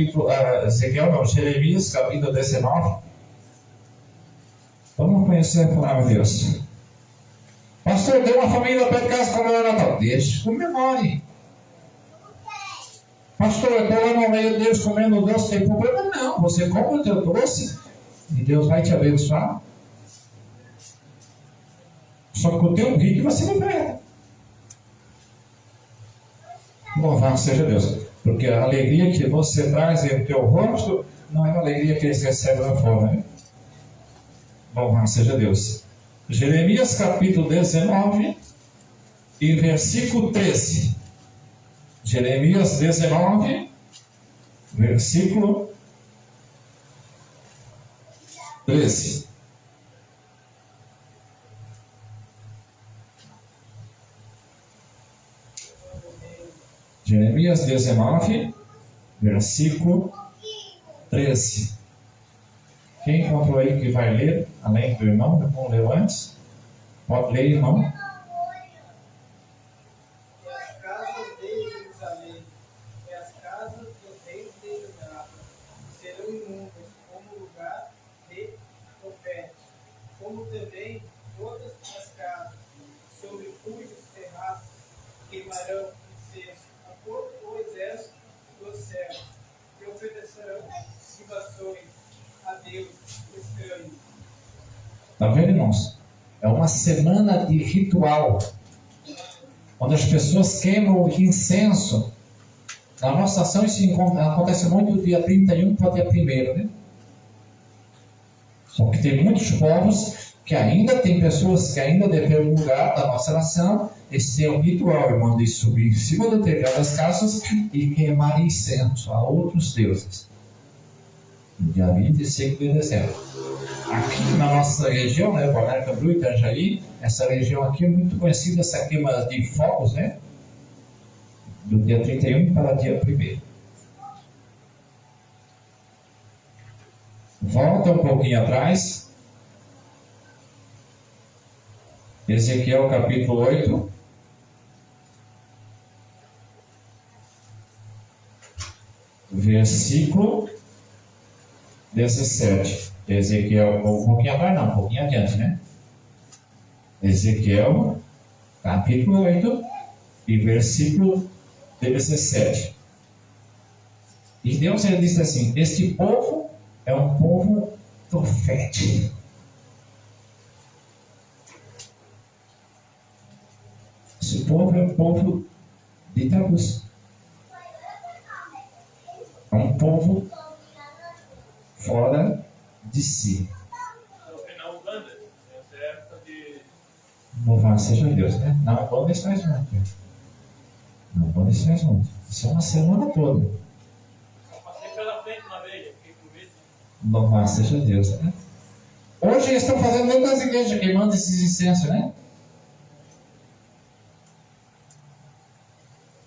capítulo 19. Vamos conhecer a palavra de Deus. Pastor, deu uma família perto de casa como era Natal. Deixa, comemore. Pastor, eu estou lá no meio deles comendo doce, tem problema? Não, você come o teu doce e Deus vai te abençoar. Só que o teu vídeo você não perde. Louvado seja Deus. Porque a alegria que você traz em teu rosto não é a alegria que eles recebem lá fora. Né? Louvado seja Deus. Jeremias capítulo 19 e versículo 13. Jeremias 19, versículo 13. Jeremias 19, versículo 13. Quem encontrou aí que vai ler, além do irmão, vamos ler antes? Pode ler, irmão. E as casas de Jerusalém, e as casas do rei de Judá, serão imundas como lugar de profeta, como também todas as casas, sobre cujos terraços queimarão incenso a todo o exército dos céus, e oferecerão libações a Deus estranho. Está vendo, irmãos? É uma semana de ritual, onde as pessoas queimam incenso. Na nossa ação isso acontece muito do dia 31 para o dia 1º, né? Só que tem muitos povos que ainda tem pessoas que ainda dependem do lugar da nossa nação. Esse é um ritual, irmão, de subir em cima de determinadas casas e queimar incenso a outros deuses. No dia 25 de dezembro. Aqui na nossa região, né, Balneário Camboriú e Itajaí, essa região aqui é muito conhecida, essa queima de fogos, né? Do dia 31 para o dia 1º. Volta um pouquinho atrás. Ezequiel capítulo 8. Versículo 17. Ezequiel, um pouquinho atrás não, um pouquinho adiante, né? Ezequiel, capítulo 8 e versículo 17. E Deus ele disse assim: este povo é um povo profético. Esse povo é um povo de tabus. É um povo fora de si. Na Uganda, essa época de... Louvado seja Deus, né? Na Uganda isso faz muito. Na Uganda isso faz muito. Isso é uma semana toda. Eu passei pela frente uma vez, fiquei com medo. Louvado seja Deus, né? Hoje eles estão fazendo dentro das igrejas, queimando esses incensos, né?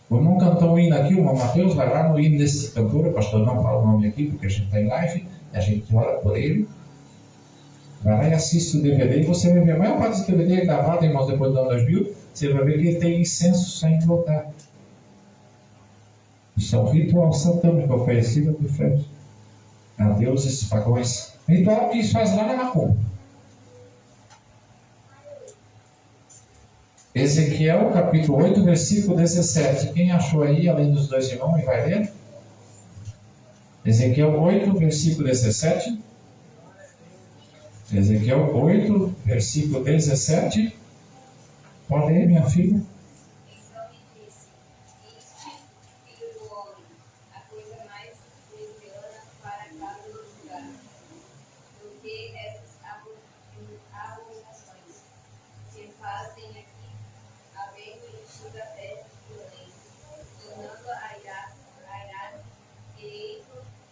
O irmão cantou um hino aqui, o irmão Mateus vai lá no hino desse cantor, o pastor não fala o nome aqui, porque a gente está em live, a gente ora por ele. Vai lá e assiste o DVD e você vai ver. A maior parte do DVD é gravado, irmãos, depois do ano 2000, você vai ver que ele tem incenso saindo do altar. Isso é um ritual satânico oferecido por fé a deuses pagões. Ritual que isso faz lá na macumba. Ezequiel, capítulo 8, versículo 17. Quem achou aí, além dos dois irmãos, e vai ler? Ezequiel 8, versículo 17. Ezequiel 8, versículo 17. Pode ler, minha filha? Então me disse: Iste, filho do homem, a coisa mais leviana para cada lugar, do que essas abominações que fazem aqui, havendo enchido a terra de violência, tornando a irar e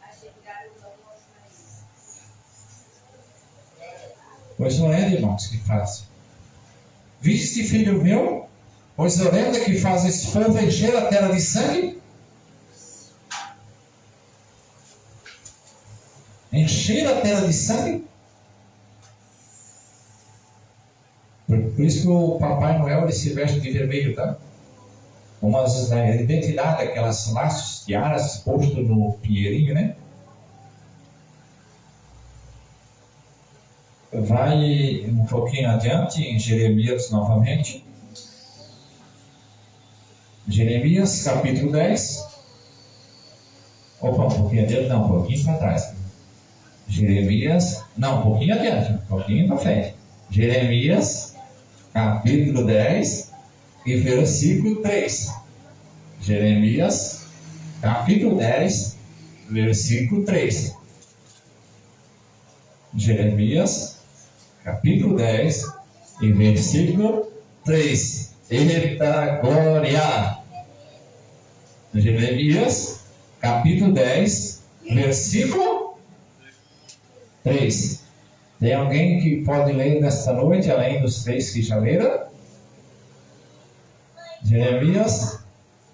a chegar os nossos narizes. Pois não é, irmãos, que fazem. Viste, filho meu, pois não lembra que faz esse povo encher a terra de sangue? Encher a terra de sangue? Por isso que o Papai Noel ele se veste de vermelho, tá? Umas identidade, aquelas laços, tiaras posto no pinheirinho, né? Vai um pouquinho adiante em Jeremias novamente. Jeremias capítulo 10. Opa, um pouquinho adiante, não, um pouquinho para trás. Jeremias, não, um pouquinho adiante, um pouquinho para frente. Jeremias capítulo 10 e versículo 3. Jeremias capítulo 10, versículo 3. Jeremias capítulo 10 e versículo 3. Eita glória! Jeremias capítulo 10, versículo 3. Tem alguém que pode ler nesta noite, além dos 3 que já leram? Jeremias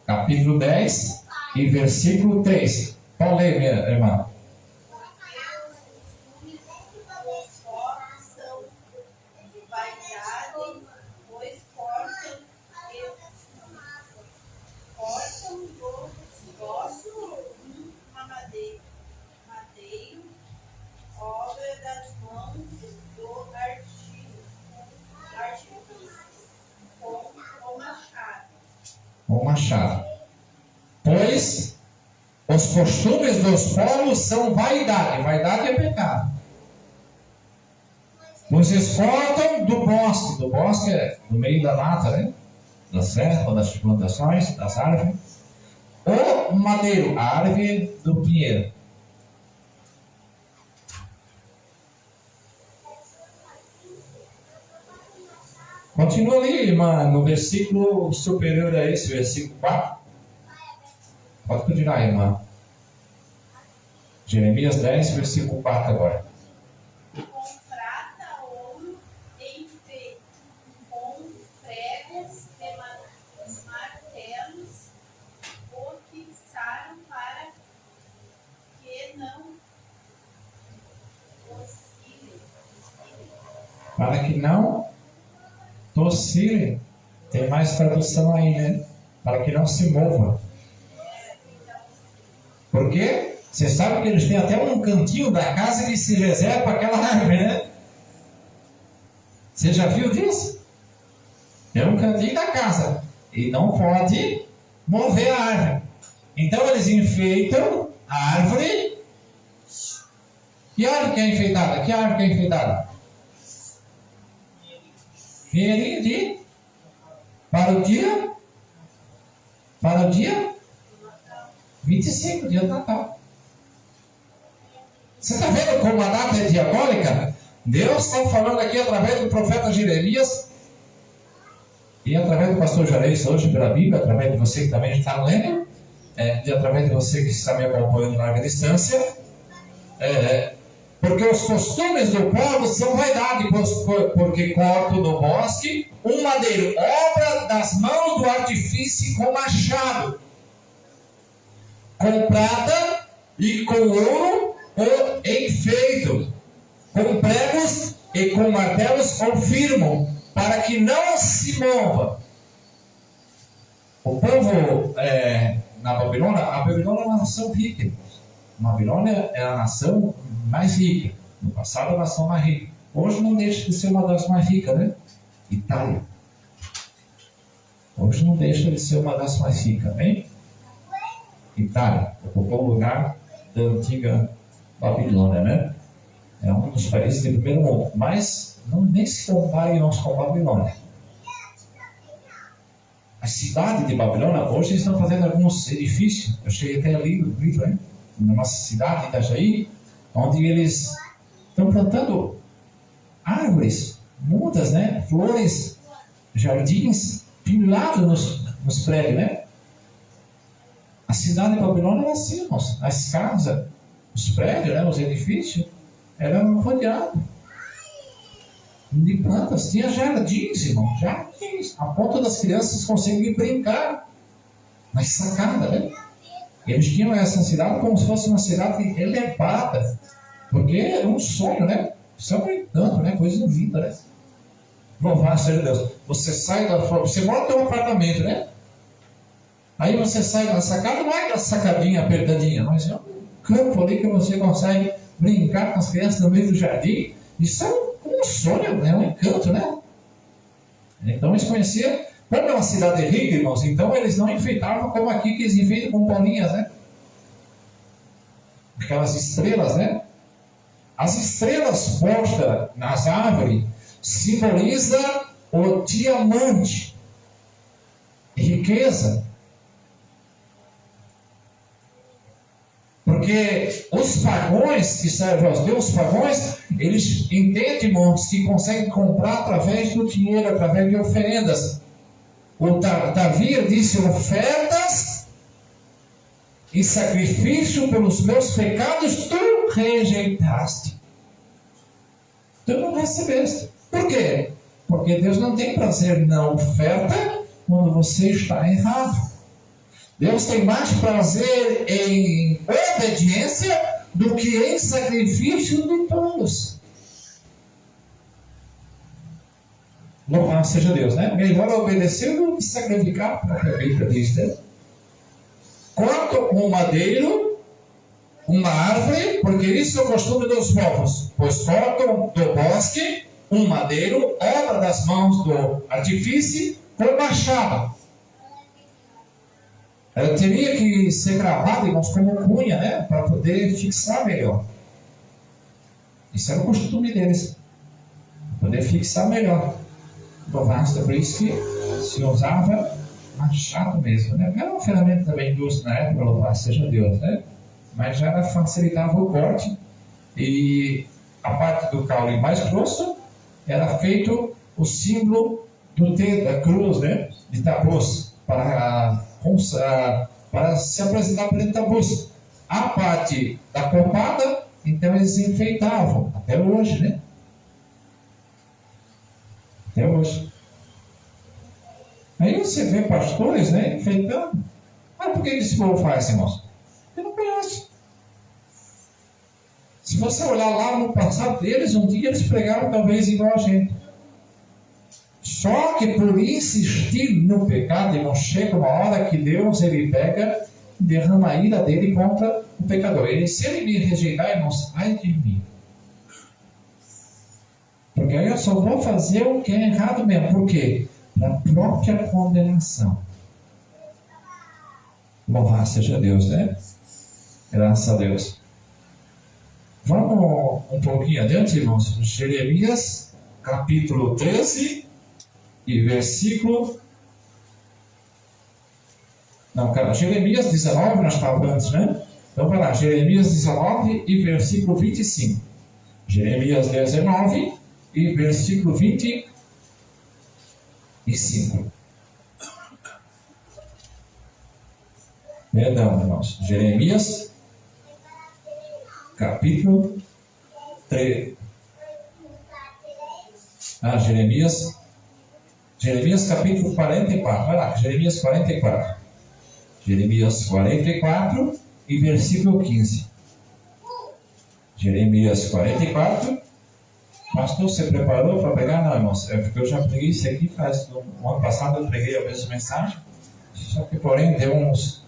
capítulo 10 e versículo 3. Pode ler, minha irmã. O machado. Pois os costumes dos povos são vaidade. Vaidade é pecado. Vocês cortam do bosque. Do bosque é no meio da mata, né? Das serras, das plantações, das árvores. O madeiro, a árvore do pinheiro. Continua ali, irmã, no versículo superior a esse, versículo 4. Pode continuar, irmã. Jeremias 10, versículo 4 agora. Com prata, ouro, enfeite, com pregos e martelos, o fixaram para que não oscile. Para que não toscile. Tem mais tradução aí, né? Para que não se mova. Por quê? Você sabe que eles têm até um cantinho da casa que se reserva para aquela árvore, né? Você já viu disso? É um cantinho da casa. E não pode mover a árvore. Então eles enfeitam a árvore. Que árvore que é enfeitada? Que árvore que é enfeitada? Pinheirinho de... Para o dia? Para o dia? 25, dia do Natal. Você está vendo como a data é diabólica? Deus está falando aqui através do profeta Jeremias e através do pastor Juarez hoje pela Bíblia, através de você que também está lendo, e através de você que está me acompanhando em larga distância, porque os costumes do povo são vaidade, porque cortam no bosque um madeiro, obra das mãos do artifício com machado, com prata e com ouro ou enfeito, com pregos e com martelos o firmam, para que não se mova. O povo na Babilônia, a Babilônia é uma nação rica. A Babilônia é a nação mais rica. No passado, a nação mais rica. Hoje não deixa de ser uma das mais ricas, né? Itália. Hoje não deixa de ser uma das mais ricas, hein? Itália ocupou o lugar da antiga Babilônia, né? É um dos países de primeiro mundo, mas não nem se compare nós com a Babilônia. A cidade de Babilônia, hoje estão fazendo alguns edifícios, eu cheguei até ali no livro, né? Na nossa cidade, Itajaí, onde eles estão plantando árvores, mudas, né? Flores, jardins, pendurados nos prédios, né? A cidade de Babilônia era assim, irmãos. As casas, os prédios, né? Os edifícios, eram rodeados de plantas. Tinha jardins, irmão, jardins, a ponto das crianças conseguirem brincar nas sacadas, né? Eles tinham essa cidade como se fosse uma cidade elevada, porque era um sonho, né? Isso é um encanto, né? Coisa linda, né? Louvado seja Deus. Você sai da fora, você mora no teu apartamento, né? Aí você sai da sacada, não é aquela sacadinha apertadinha, mas é um campo ali que você consegue brincar com as crianças no meio do jardim. Isso é um sonho, né? Um encanto, né? Então eles conheciam. Como é uma cidade rica, irmãos, então eles não enfeitavam como aqui que eles enfeitam com bolinhas, né? Aquelas estrelas, né? As estrelas postas nas árvores simbolizam o diamante, riqueza. Porque os pagões que servem aos deuses, os pagões, eles entendem, irmãos, que conseguem comprar através do dinheiro, através de oferendas. O Davi disse: ofertas e sacrifício pelos meus pecados tu rejeitaste. Tu não recebeste. Por quê? Porque Deus não tem prazer na oferta quando você está errado. Deus tem mais prazer em obediência do que em sacrifício de todos. Louvado seja Deus, né? Melhor obedecer do que sacrificar para a Bíblia diz, né? Corta um madeiro, uma árvore, porque isso é o costume dos povos, pois cortam do bosque um madeiro, obra das mãos do artifício, com machado. Ela teria que ser gravada, irmãos, como cunha, né? Para poder fixar melhor. Isso era o costume deles. Para poder fixar melhor. Por isso que se usava machado mesmo, né? Era uma ferramenta também indústria na época, louvado seja Deus, né? Mas já facilitava o corte. E a parte do caule mais grosso era feito o símbolo do T, da cruz, né? De Tabus, para se apresentar perante Tabus. A parte da copada, então eles enfeitavam, até hoje, né? Até hoje. Aí você vê pastores, né, enfeitando. Mas por que esse povo faz, irmãos? Porque não conhece. Se você olhar lá no passado deles, um dia eles pregaram talvez igual a gente. Só que por insistir no pecado, irmão, chega uma hora que Deus, ele pega e derrama a ira dele contra o pecador. Se ele me rejeitar, irmãos, ai de mim. Porque aí eu só vou fazer o que é errado mesmo. Por quê? Para a própria condenação. Louvado seja Deus, né? Graças a Deus. Vamos um pouquinho adiante, irmãos. Jeremias, capítulo 13 e versículo... Não, cara, Jeremias 19, nós estávamos antes, né? Então vai lá, Jeremias 19 e versículo 25. Jeremias 19 e versículo 25. Perdão, irmãos. Jeremias, capítulo 3. Jeremias capítulo 44. Vai lá, Jeremias 44. Jeremias 44 e versículo 15. Jeremias 44. Pastor, você preparou para pregar? Não, irmãos. É porque eu já preguei isso aqui no ano passado, eu preguei a mesma mensagem. Só que, porém, deu uns.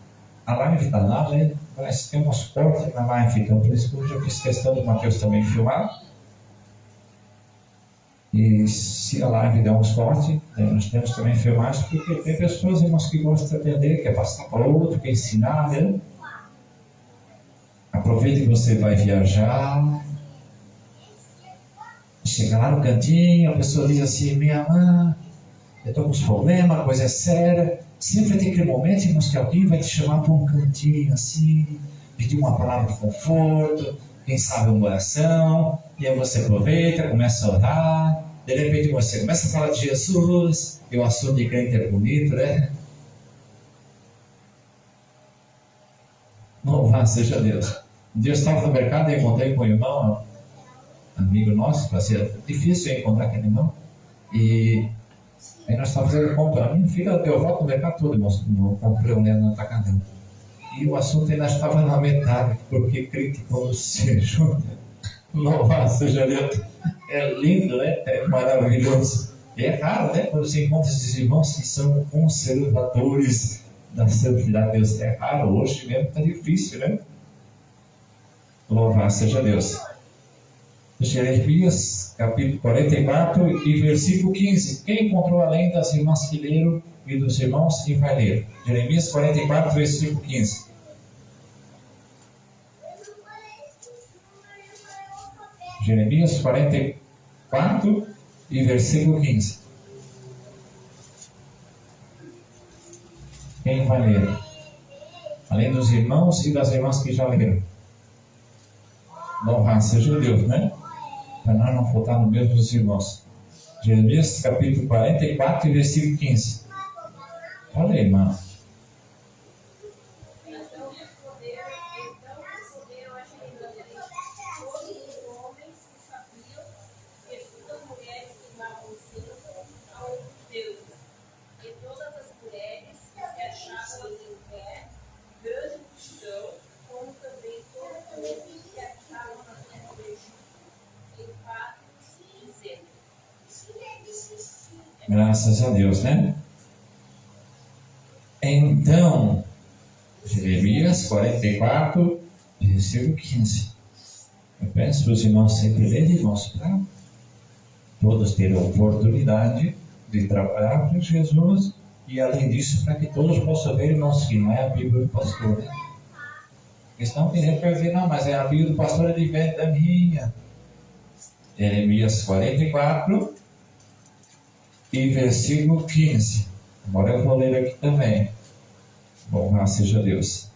A live está lá, né? Parece que tem uns cortes na live. Então, por isso que eu já fiz questão do Mateus também filmar. E se a live der uns cortes, nós temos também filmagens, porque tem pessoas, irmãos, que gostam de aprender, quer passar para outro, quer ensinar, né? Aproveite que você vai viajar. Chega lá no cantinho, a pessoa diz assim: minha mãe, eu estou com uns problemas, a coisa é séria. Sempre tem aquele momento, irmãos, que alguém vai te chamar para um cantinho assim, pedir uma palavra de conforto, quem sabe uma oração, e aí você aproveita, começa a orar, de repente você começa a falar de Jesus, e o assunto de crente é bonito, né? Louvado seja Deus. Um dia eu estava no mercado e encontrei com um irmão, amigo nosso, fazia difícil encontrar aquele irmão, e aí nós estávamos fazendo compra. A minha filha deu volta no mercado todo, irmãos, comprei no atacadão. E o assunto ainda estava na metade, porque crente quando se junta, louvado seja Deus. É lindo, né? É maravilhoso. E é raro, né? Quando você encontra esses irmãos que são conservadores da santidade de Deus. É raro, hoje mesmo está difícil, né? Louvado seja Deus. Jeremias, capítulo 44 e versículo 15. Quem encontrou além das irmãs que leram e dos irmãos que vai ler? Jeremias 44, versículo 15. Jeremias 44 e versículo 15. Quem vai ler? Além dos irmãos e das irmãs que já leram. Louvado seja Deus, né? Para nós não faltar no mesmo dos irmãos. Jeremias capítulo 44 e versículo 15. Olha aí, irmão. Então responderam a Jeremias todos os homens que sabiam que suas mulheres queimavam incenso a outros deuses, e todas as mulheres que se achavam em pé, grande multidão, como também todos aqueles que habitavam na terra do Egito, em fatos, dizendo: Graças a Deus, né? Então, Jeremias 44, versículo 15. Eu peço para os irmãos sempre lerem, irmãos, para todos terem a oportunidade de trabalhar para Jesus e, além disso, para que todos possam ver, irmãos, que não é a Bíblia do pastor, né? Eles estão querendo para dizer: não, mas é a Bíblia do pastor, é diferente da minha. Jeremias 44 e versículo 15. Agora eu vou ler aqui também. Louvado seja Deus.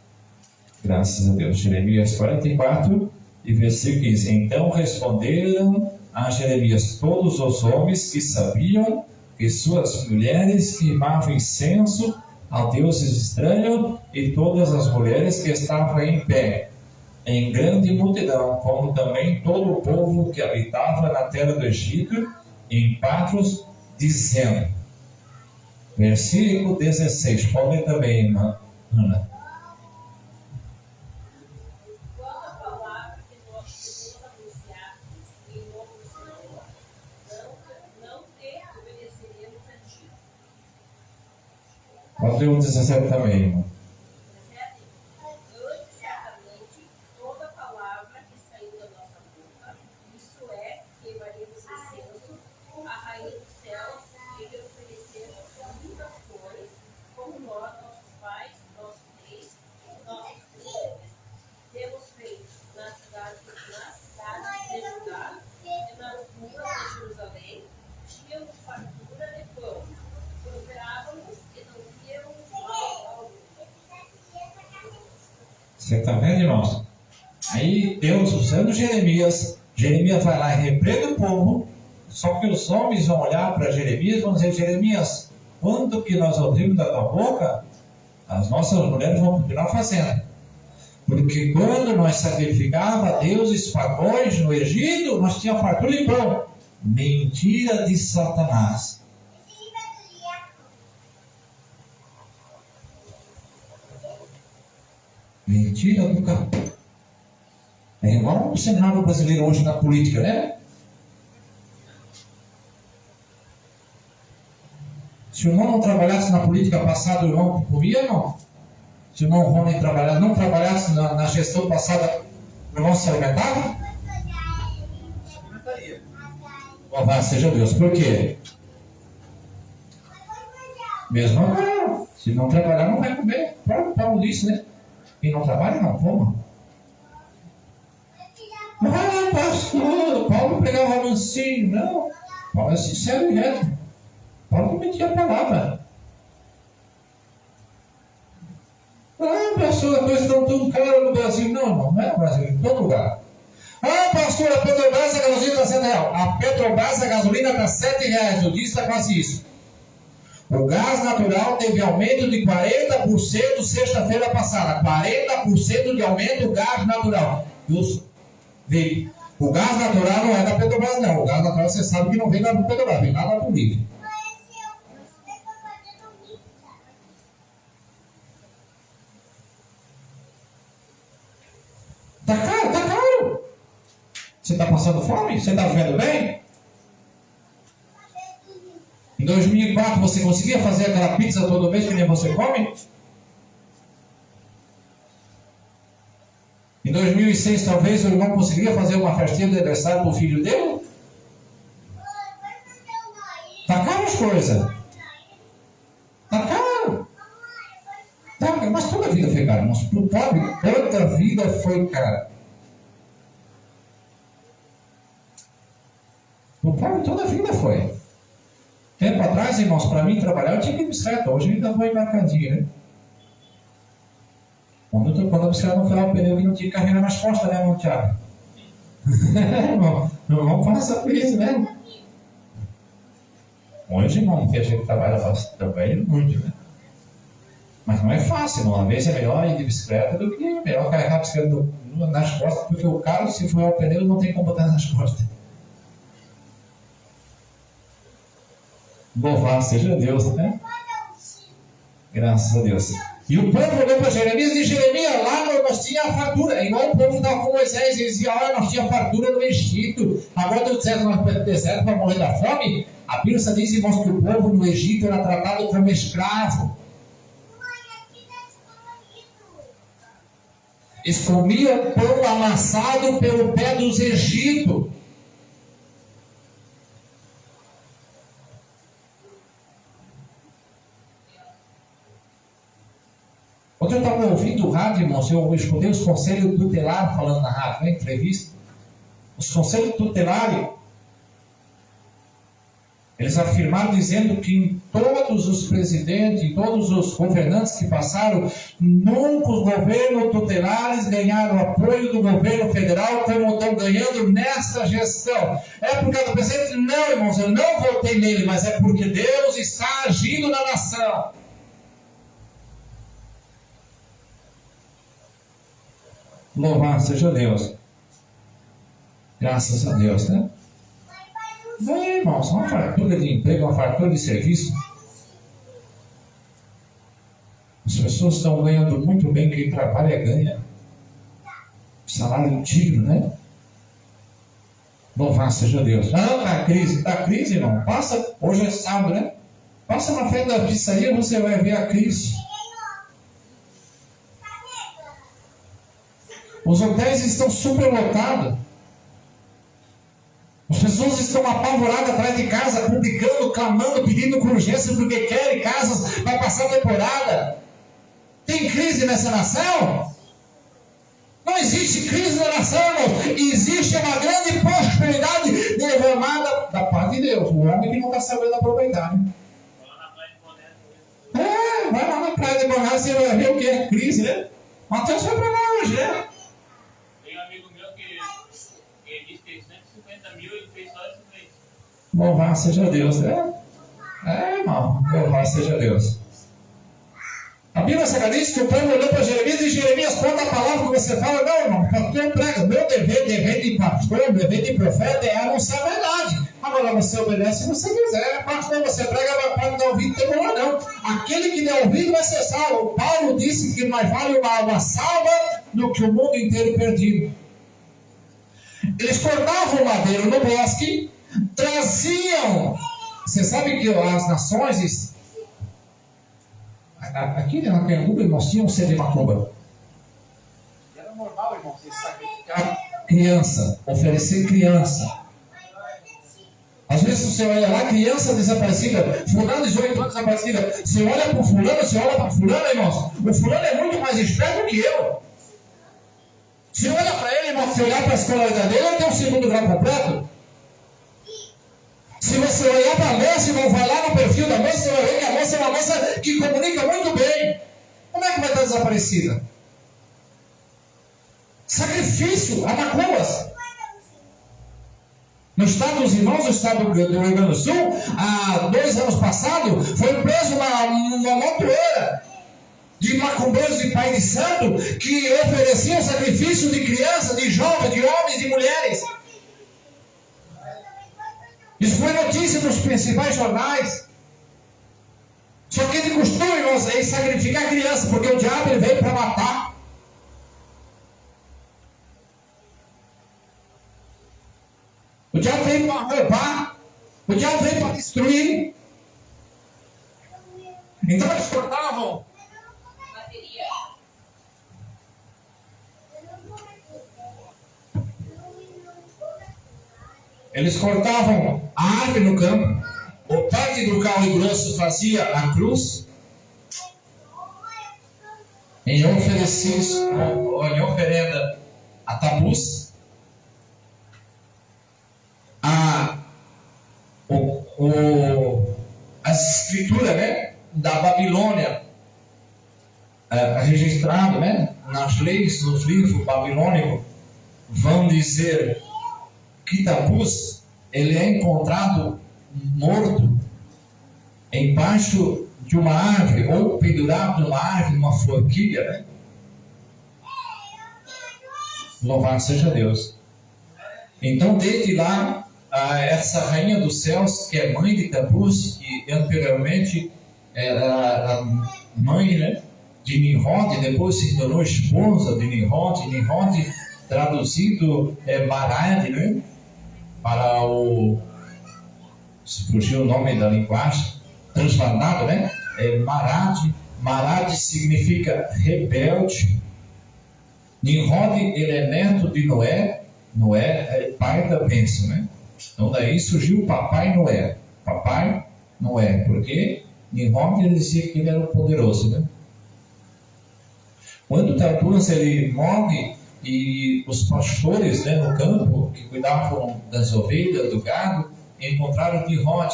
Graças a Deus. Jeremias 44 e versículo 15. Então responderam a Jeremias todos os homens que sabiam que suas mulheres queimavam incenso a deuses estranhos, e todas as mulheres que estavam em pé, em grande multidão, como também todo o povo que habitava na terra do Egito, em Patros, dizendo. Versículo 16. Pode ler também, irmã Ana. quando a palavra que nós devemos anunciar em nome do Senhor, não te obedeceremos a ti. Pode ler o 17 também, irmã. Percebe? Antes, certamente, toda palavra que saiu da nossa boca, isso é, queimaremos incenso à rainha dos céus e lhe ofereceremos libações, como nós, nossos pais, nossos reis, nossos príncipes, temos feito na cidade de Judá e nas ruas de Jerusalém. Tínhamos fartura de pão, prosperávamos e não víamos mal algum. Você está vendo, irmãos? Aí Deus, usando Jeremias vai lá e repreende o povo, só que os homens vão olhar para Jeremias e vão dizer: Jeremias, quando que nós ouvimos da tua boca, as nossas mulheres vão continuar fazendo. Porque quando nós sacrificava a deuses pagões no Egito, nós tínhamos fartura de pão. Mentira de Satanás. Mentira do capeta. É igual o cenário brasileiro hoje na política, né? Se o irmão não trabalhasse na política passada, o irmão comia, não? Se o irmão Rony não trabalhasse na gestão passada, o irmão se alimentava? Louvado seja Deus. Por quê? Mesmo agora, se não trabalhar, não vai comer. O próprio Paulo disse, né? Quem não trabalha, não coma. Ah, pastor, Paulo pegava mansinho. Não, Paulo é sincero e reto. Paulo não mentia a palavra. Ah, pastor, a coisa não tão cara no Brasil. Não, não é no Brasil, em todo lugar. Ah, pastor, a Petrobras, a gasolina está R$7. A Petrobras, a gasolina está R$7. O diesel está quase isso. O gás natural teve aumento de 40% sexta-feira passada. 40% de aumento do gás natural. O gás natural não é da Petrobras, não. O gás natural você sabe que não vem da Petrobras, vem lá da Bolívia. Tá caro, tá caro. Você está passando fome? Você está vivendo bem? Em 2004 você conseguia fazer aquela pizza todo mês que nem você come? Em 2006 talvez o irmão conseguia fazer uma festinha de aniversário para o filho dele? Tá caro as coisas. Tá caro. Tá, mas toda a vida foi cara. Mas para o pobre, toda a vida foi cara. Para o pobre, toda a vida foi. Tempo atrás, irmãos, para mim trabalhar eu tinha que ir de bicicleta. Hoje eu ainda vou embarcadinho, né? Quando a bicicleta não furar o pneu e não tinha carreira nas costas, né, irmão Thiago? Não vamos passar por isso, né? Hoje, irmão, que a gente trabalha bastante, trabalha muito, né? Mas não é fácil, irmão. Às vezes é melhor ir de bicicleta do que melhor carregar a bicicleta nas costas, porque o carro, se furar o pneu, não tem como botar nas costas. Louvado seja Deus, né? Graças a Deus. E o povo olhou para Jeremias e disse: Jeremias, lá nós tínhamos a fartura. Igual o povo estava com Moisés, e dizia: olha, nós tínhamos fartura no Egito. Agora Deus disse: nós vamos para o deserto para morrer da fome. A Bíblia diz, irmãos, que o povo no Egito era tratado como escravo. Eles comiam pão amassado pelo pé dos egípcios. Ontem eu estava ouvindo o rádio, irmãos, eu escutei os conselhos tutelares falando na rádio, na entrevista. Os conselhos tutelares, eles afirmaram dizendo que em todos os presidentes, em todos os governantes que passaram, nunca os governos tutelares ganharam apoio do governo federal como estão ganhando nessa gestão. É por causa do presidente? Não, irmãos, eu não votei nele, mas é porque Deus está agindo na nação. Louvado seja Deus. Graças a Deus, né? Bem, irmãos, uma fartura de emprego, uma fartura de serviço. As pessoas estão ganhando muito bem, quem trabalha ganha. Salário digno, né? Louvado seja Deus. Não, tá crise, irmão. Passa, hoje é sábado, né? Passa na frente da pizzaria, você vai ver a crise. Os hotéis estão superlotados. As pessoas estão apavoradas atrás de casa, publicando, clamando, pedindo com urgência porque querem casas para passar a temporada. Tem crise nessa nação? Não existe crise na nação, irmãos. Existe uma grande prosperidade derramada da parte de Deus. O homem que não está sabendo aproveitar, né? Vai lá na praia de Boné, você vai ver o que é crise, né? Mateus foi para lá hoje, né? Tem um amigo meu que disse que 150 mil ele fez só esse mês. Louvado seja Deus, né? Irmão, louvado seja Deus. A Bíblia Sagrada diz que o povo olhou para Jeremias e Jeremias, quando a palavra que você fala, não, irmão, pastor prega. Meu dever de pastor, meu dever de profeta é anunciar a verdade. Agora você obedece se você quiser. Pastor, você prega, pode dar ouvido, não tem problema não. Aquele que der ouvido vai ser salvo. Paulo disse que mais vale uma alma salva do que o mundo inteiro perdido. Eles cortavam madeira no bosque, traziam. Você sabe que as nações, aqui na Canduba, nós tínhamos sede de macumba. Era normal, irmão, você sacrificar. Criança, oferecer criança. Às vezes você olha lá, criança desaparecida, fulano 18 anos desaparecida. Você olha para o fulano, você olha para a fulana, irmãos. O fulano é muito mais esperto que eu. Você olha para ele, irmão, se olhar para a escolaridade dele, ele tem um segundo grau completo. Se você olhar para a moça, irmão, vai lá no perfil da moça, você vai ver que a moça é uma moça que comunica muito bem. Como é que vai estar desaparecida? Sacrifício a macumbas. No estado dos irmãos, no estado do Rio Grande do Sul, há 2 anos passados, foi preso uma montoeira de macumbeiros de pai de santo que ofereciam sacrifício de crianças, de jovens, de homens, de mulheres. Isso foi notícia nos principais jornais. Só que de costume, irmãos, é sacrificar criança, porque o diabo ele veio para matar. O diabo veio para roubar. O diabo veio para destruir. Então eles cortavam. Bateria. Eles cortavam a árvore no campo. O pai do carro grosso fazia a cruz. Em oferenda a tabus. As escrituras, né, da Babilônia, registrado, né, nas leis, nos livros babilônicos, vão dizer que Tabus, ele é encontrado morto embaixo de uma árvore ou pendurado numa árvore, numa forquilha, né? Louvado seja Deus. Então, desde lá, essa rainha dos céus, que é mãe de Tabus, que anteriormente era a mãe, né, de Nimrod, depois se tornou esposa de Nimrod. Nimrod, traduzido, é Marad, né? Para o... se fugiu o nome da linguagem, transladado, né? É Marad. Marad significa rebelde. Nimrod, ele é neto de Noé. Noé é pai da bênção, né? Então daí surgiu o Papai Noé. Papai Noé, porque Nimrod ele dizia que ele era o poderoso, né? Quando Tabus ele morre e os pastores, né, no campo que cuidavam das ovelhas, do gado, encontraram Nimrod.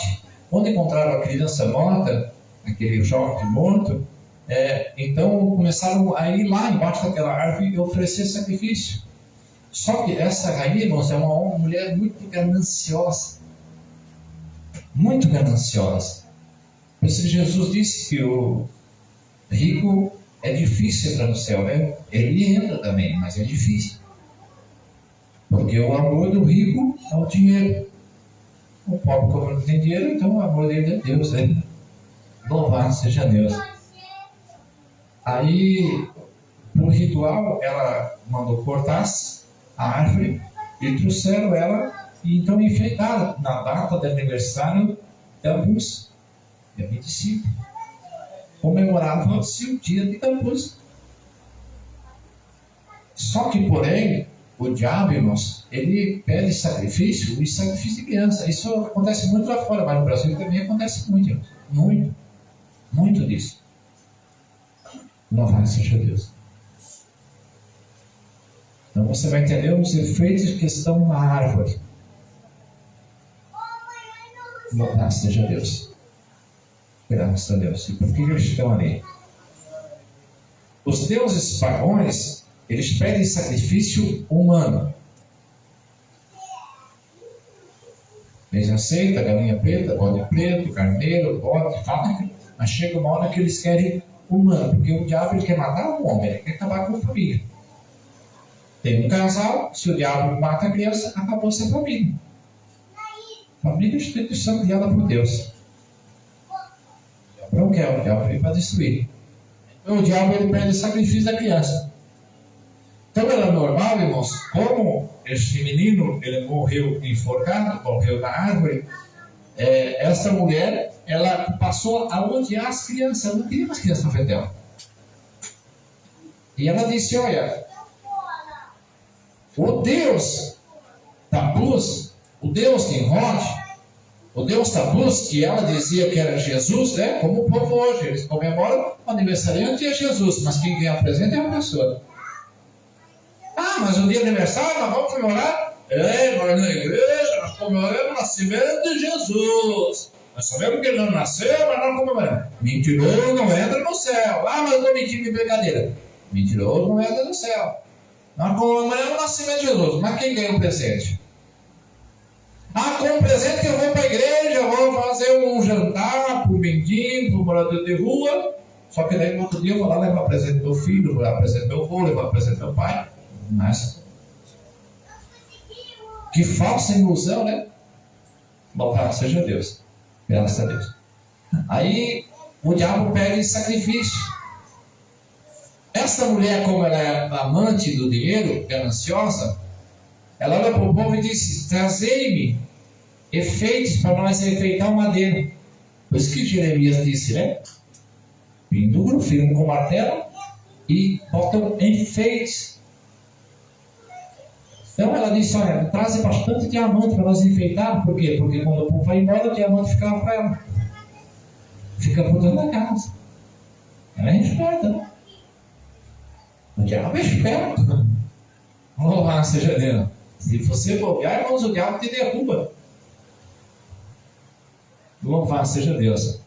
Quando encontraram a criança morta, aquele jovem morto, então começaram a ir lá embaixo daquela árvore e oferecer sacrifício. Só que essa rainha, irmãos, é uma mulher muito gananciosa. Muito gananciosa. Por isso Jesus disse que o rico é difícil entrar no céu, né? Ele entra também, mas é difícil. Porque o amor do rico é o dinheiro. O pobre, como não tem dinheiro, então o amor dele é Deus, né? Louvado seja Deus. Aí, no ritual, ela mandou cortar a árvore e trouxeram ela e então enfeitaram na data do aniversário de Tabus, dia 25. Comemorava-se o dia de Tabus. Só que, porém, o diabo, irmãos, ele pede sacrifício e sacrifício de criança. Isso acontece muito lá fora, mas no Brasil também acontece muito, irmãos. Muito. Muito disso. Louvado seja Deus. Então você vai entender os efeitos que estão na árvore. Louvado seja Deus. Graças a Deus. E por que eles estão ali? os deuses pagãos, eles pedem sacrifício humano. Eles aceitam galinha preta, bode preto, carneiro, bode, faca, mas chega uma hora que eles querem humano, porque o diabo ele quer matar o homem, ele quer acabar com a família. Tem um casal, se o diabo mata a criança, acabou-se a família. Família é instituição criada por Deus. O diabo não quer, o diabo veio para destruir. Então o diabo ele pede o sacrifício da criança. Então era normal, irmãos, como este menino ele morreu enforcado, morreu na árvore, essa mulher ela passou a odiar as crianças, ela não queria mais crianças na frente dela. E ela disse, olha, o Deus Tabus, o Deus Nimrod, o Deus Tabus, que ela dizia que era Jesus, né? Como o povo hoje, eles comemoram o aniversariante é Jesus, mas quem ganha presente é uma pessoa. Ah, mas o dia do aniversário nós vamos comemorar? Nós na igreja, nós comemoramos o nascimento de Jesus. Nós sabemos que ele não nasceu, mas nós comemoramos. Mentiroso não entra no céu. Ah, mas eu estou mentindo de brincadeira. Mentiroso não entra no céu. Nós comemoramos o nascimento de Jesus, mas quem ganha o presente? Ah, com o presente que eu vou para a igreja, vou fazer um jantar para o mendigo, para o morador de rua. Só que daí no outro dia eu vou lá levar presente do meu filho, vou levar presente do meu avô, levar presente do meu pai. Mas que falsa ilusão, né? Louvado seja Deus. Graças a Deus. Aí o diabo pede sacrifício. Essa mulher, como ela é amante do dinheiro, gananciosa, ela olha para o povo e disse: trazei-me efeitos para nós enfeitar o madeiro. Por isso que Jeremias disse, né? Penduram, firam com martelo e botam enfeites. Então ela disse, olha, traz bastante diamante para nós enfeitar. Por quê? Porque quando o povo vai embora, o diamante ficava para ela. Fica por dentro da casa. Ela é esperta, né? O diabo é esperto. Louvado seja Deus. Se você bobear, irmãos, o diabo te derruba. Louvado seja Deus.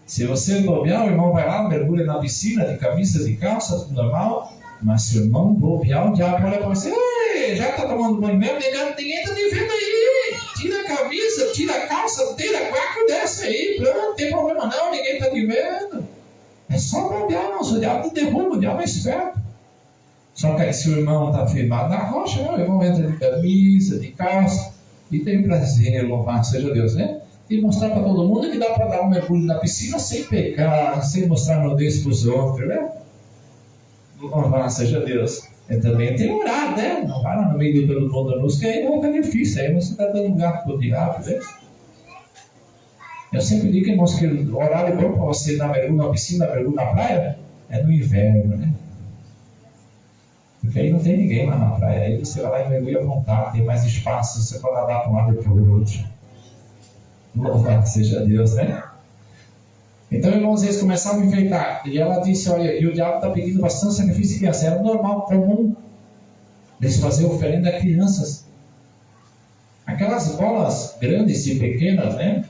Se você bobear, o irmão vai lá, mergulha na piscina de camisa, de calça, tudo normal. Mas se o irmão bobear, o diabo olha para você: ei, já está tomando banho mesmo? Ninguém está te vendo aí. Tira a camisa, tira a calça, tira a cueca, desce aí. Não tem problema não, ninguém está te vendo. É só bobear, irmão. O diabo te derruba, o diabo é esperto. Só que aí, se o irmão está firmado na rocha, o irmão entra de camisa, de calça, e tem prazer, louvado seja Deus, né? E mostrar para todo mundo que dá para dar um mergulho na piscina sem pecar, sem mostrar nudez para os outros, né? Louvado seja Deus. E também tem horário, né? Não vai lá no meio do todo mundo anúncio, que aí não fica difícil, aí você está dando lugar para o diabo, né? Eu sempre digo, irmãos, que o horário bom para você dar mergulho na piscina, mergulho na praia, é no inverno, né? Porque aí não tem ninguém lá na praia, aí você vai lá e mergulha à vontade, tem mais espaço, você pode nadar para um lado e para o outro. Louvado seja Deus, né? Então, irmãos, eles começaram a enfeitar. E ela disse, olha, e o diabo está pedindo bastante sacrifício de criança. Era normal, comum, eles faziam oferenda a crianças. Aquelas bolas grandes e pequenas, né?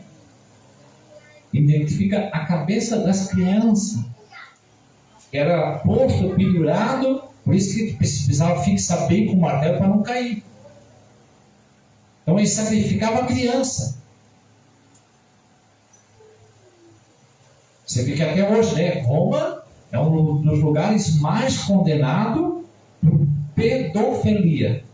Identifica a cabeça das crianças. Era posto, pendurado, por isso que precisava fixar bem com o martelo para não cair. Então, eles sacrificavam a criança. Você vê que até hoje, né, Roma é um dos lugares mais condenados por pedofilia.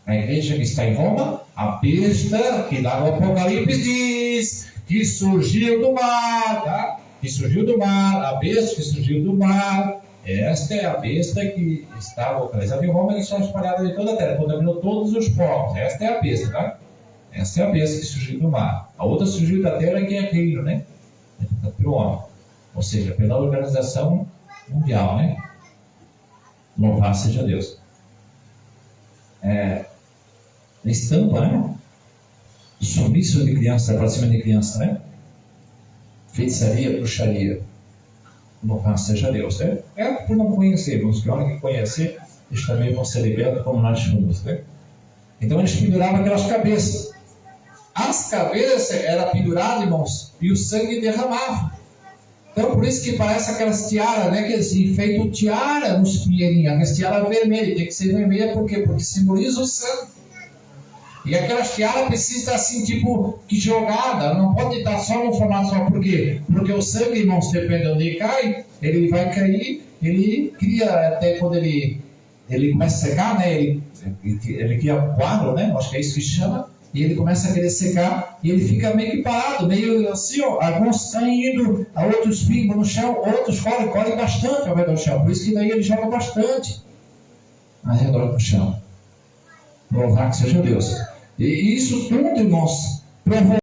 A igreja que está em Roma, a besta que lá no Apocalipse diz que surgiu do mar, tá? Que surgiu do mar, a besta que surgiu do mar. Esta é a besta que está localizada em Roma, que está espalhada em toda a terra, contaminou todos os povos. Esta é a besta, tá? Esta é a besta que surgiu do mar. A outra surgiu da terra, que é reino, né? Pelo homem, ou seja, pela organização mundial, né? Louvado seja Deus. Estampa, né? Sumiço de criança, para cima de criança, né? Feitiçaria, bruxaria. Louvado seja Deus, né? É por não conhecer, mas que hora que conhecer, eles também vão ser libertos como nós fomos, né? Então eles penduravam aquelas cabeças. As cabeças eram penduradas, irmãos, e o sangue derramava. Então, por isso que parece aquelas tiaras, né? Que assim, feito tiara nos pinheirinhos. Aquelas tiara vermelha, tem que ser vermelha, por quê? Porque simboliza o sangue. E aquela tiara precisa estar assim, tipo, que jogada. Não pode estar só no formato só. Por quê? Porque o sangue, irmãos, depende de onde cai, ele vai cair, ele cria, até quando ele começa a secar, né? Ele cria um quadro, né? Acho que é isso que chama. E ele começa a querer secar, e ele fica meio que parado, meio assim, ó. Alguns estão indo, a outros pingam no chão, outros correm bastante ao redor do chão. Por isso que daí ele joga bastante ao redor do chão. Louvado seja Deus. E isso tudo, irmãos, provou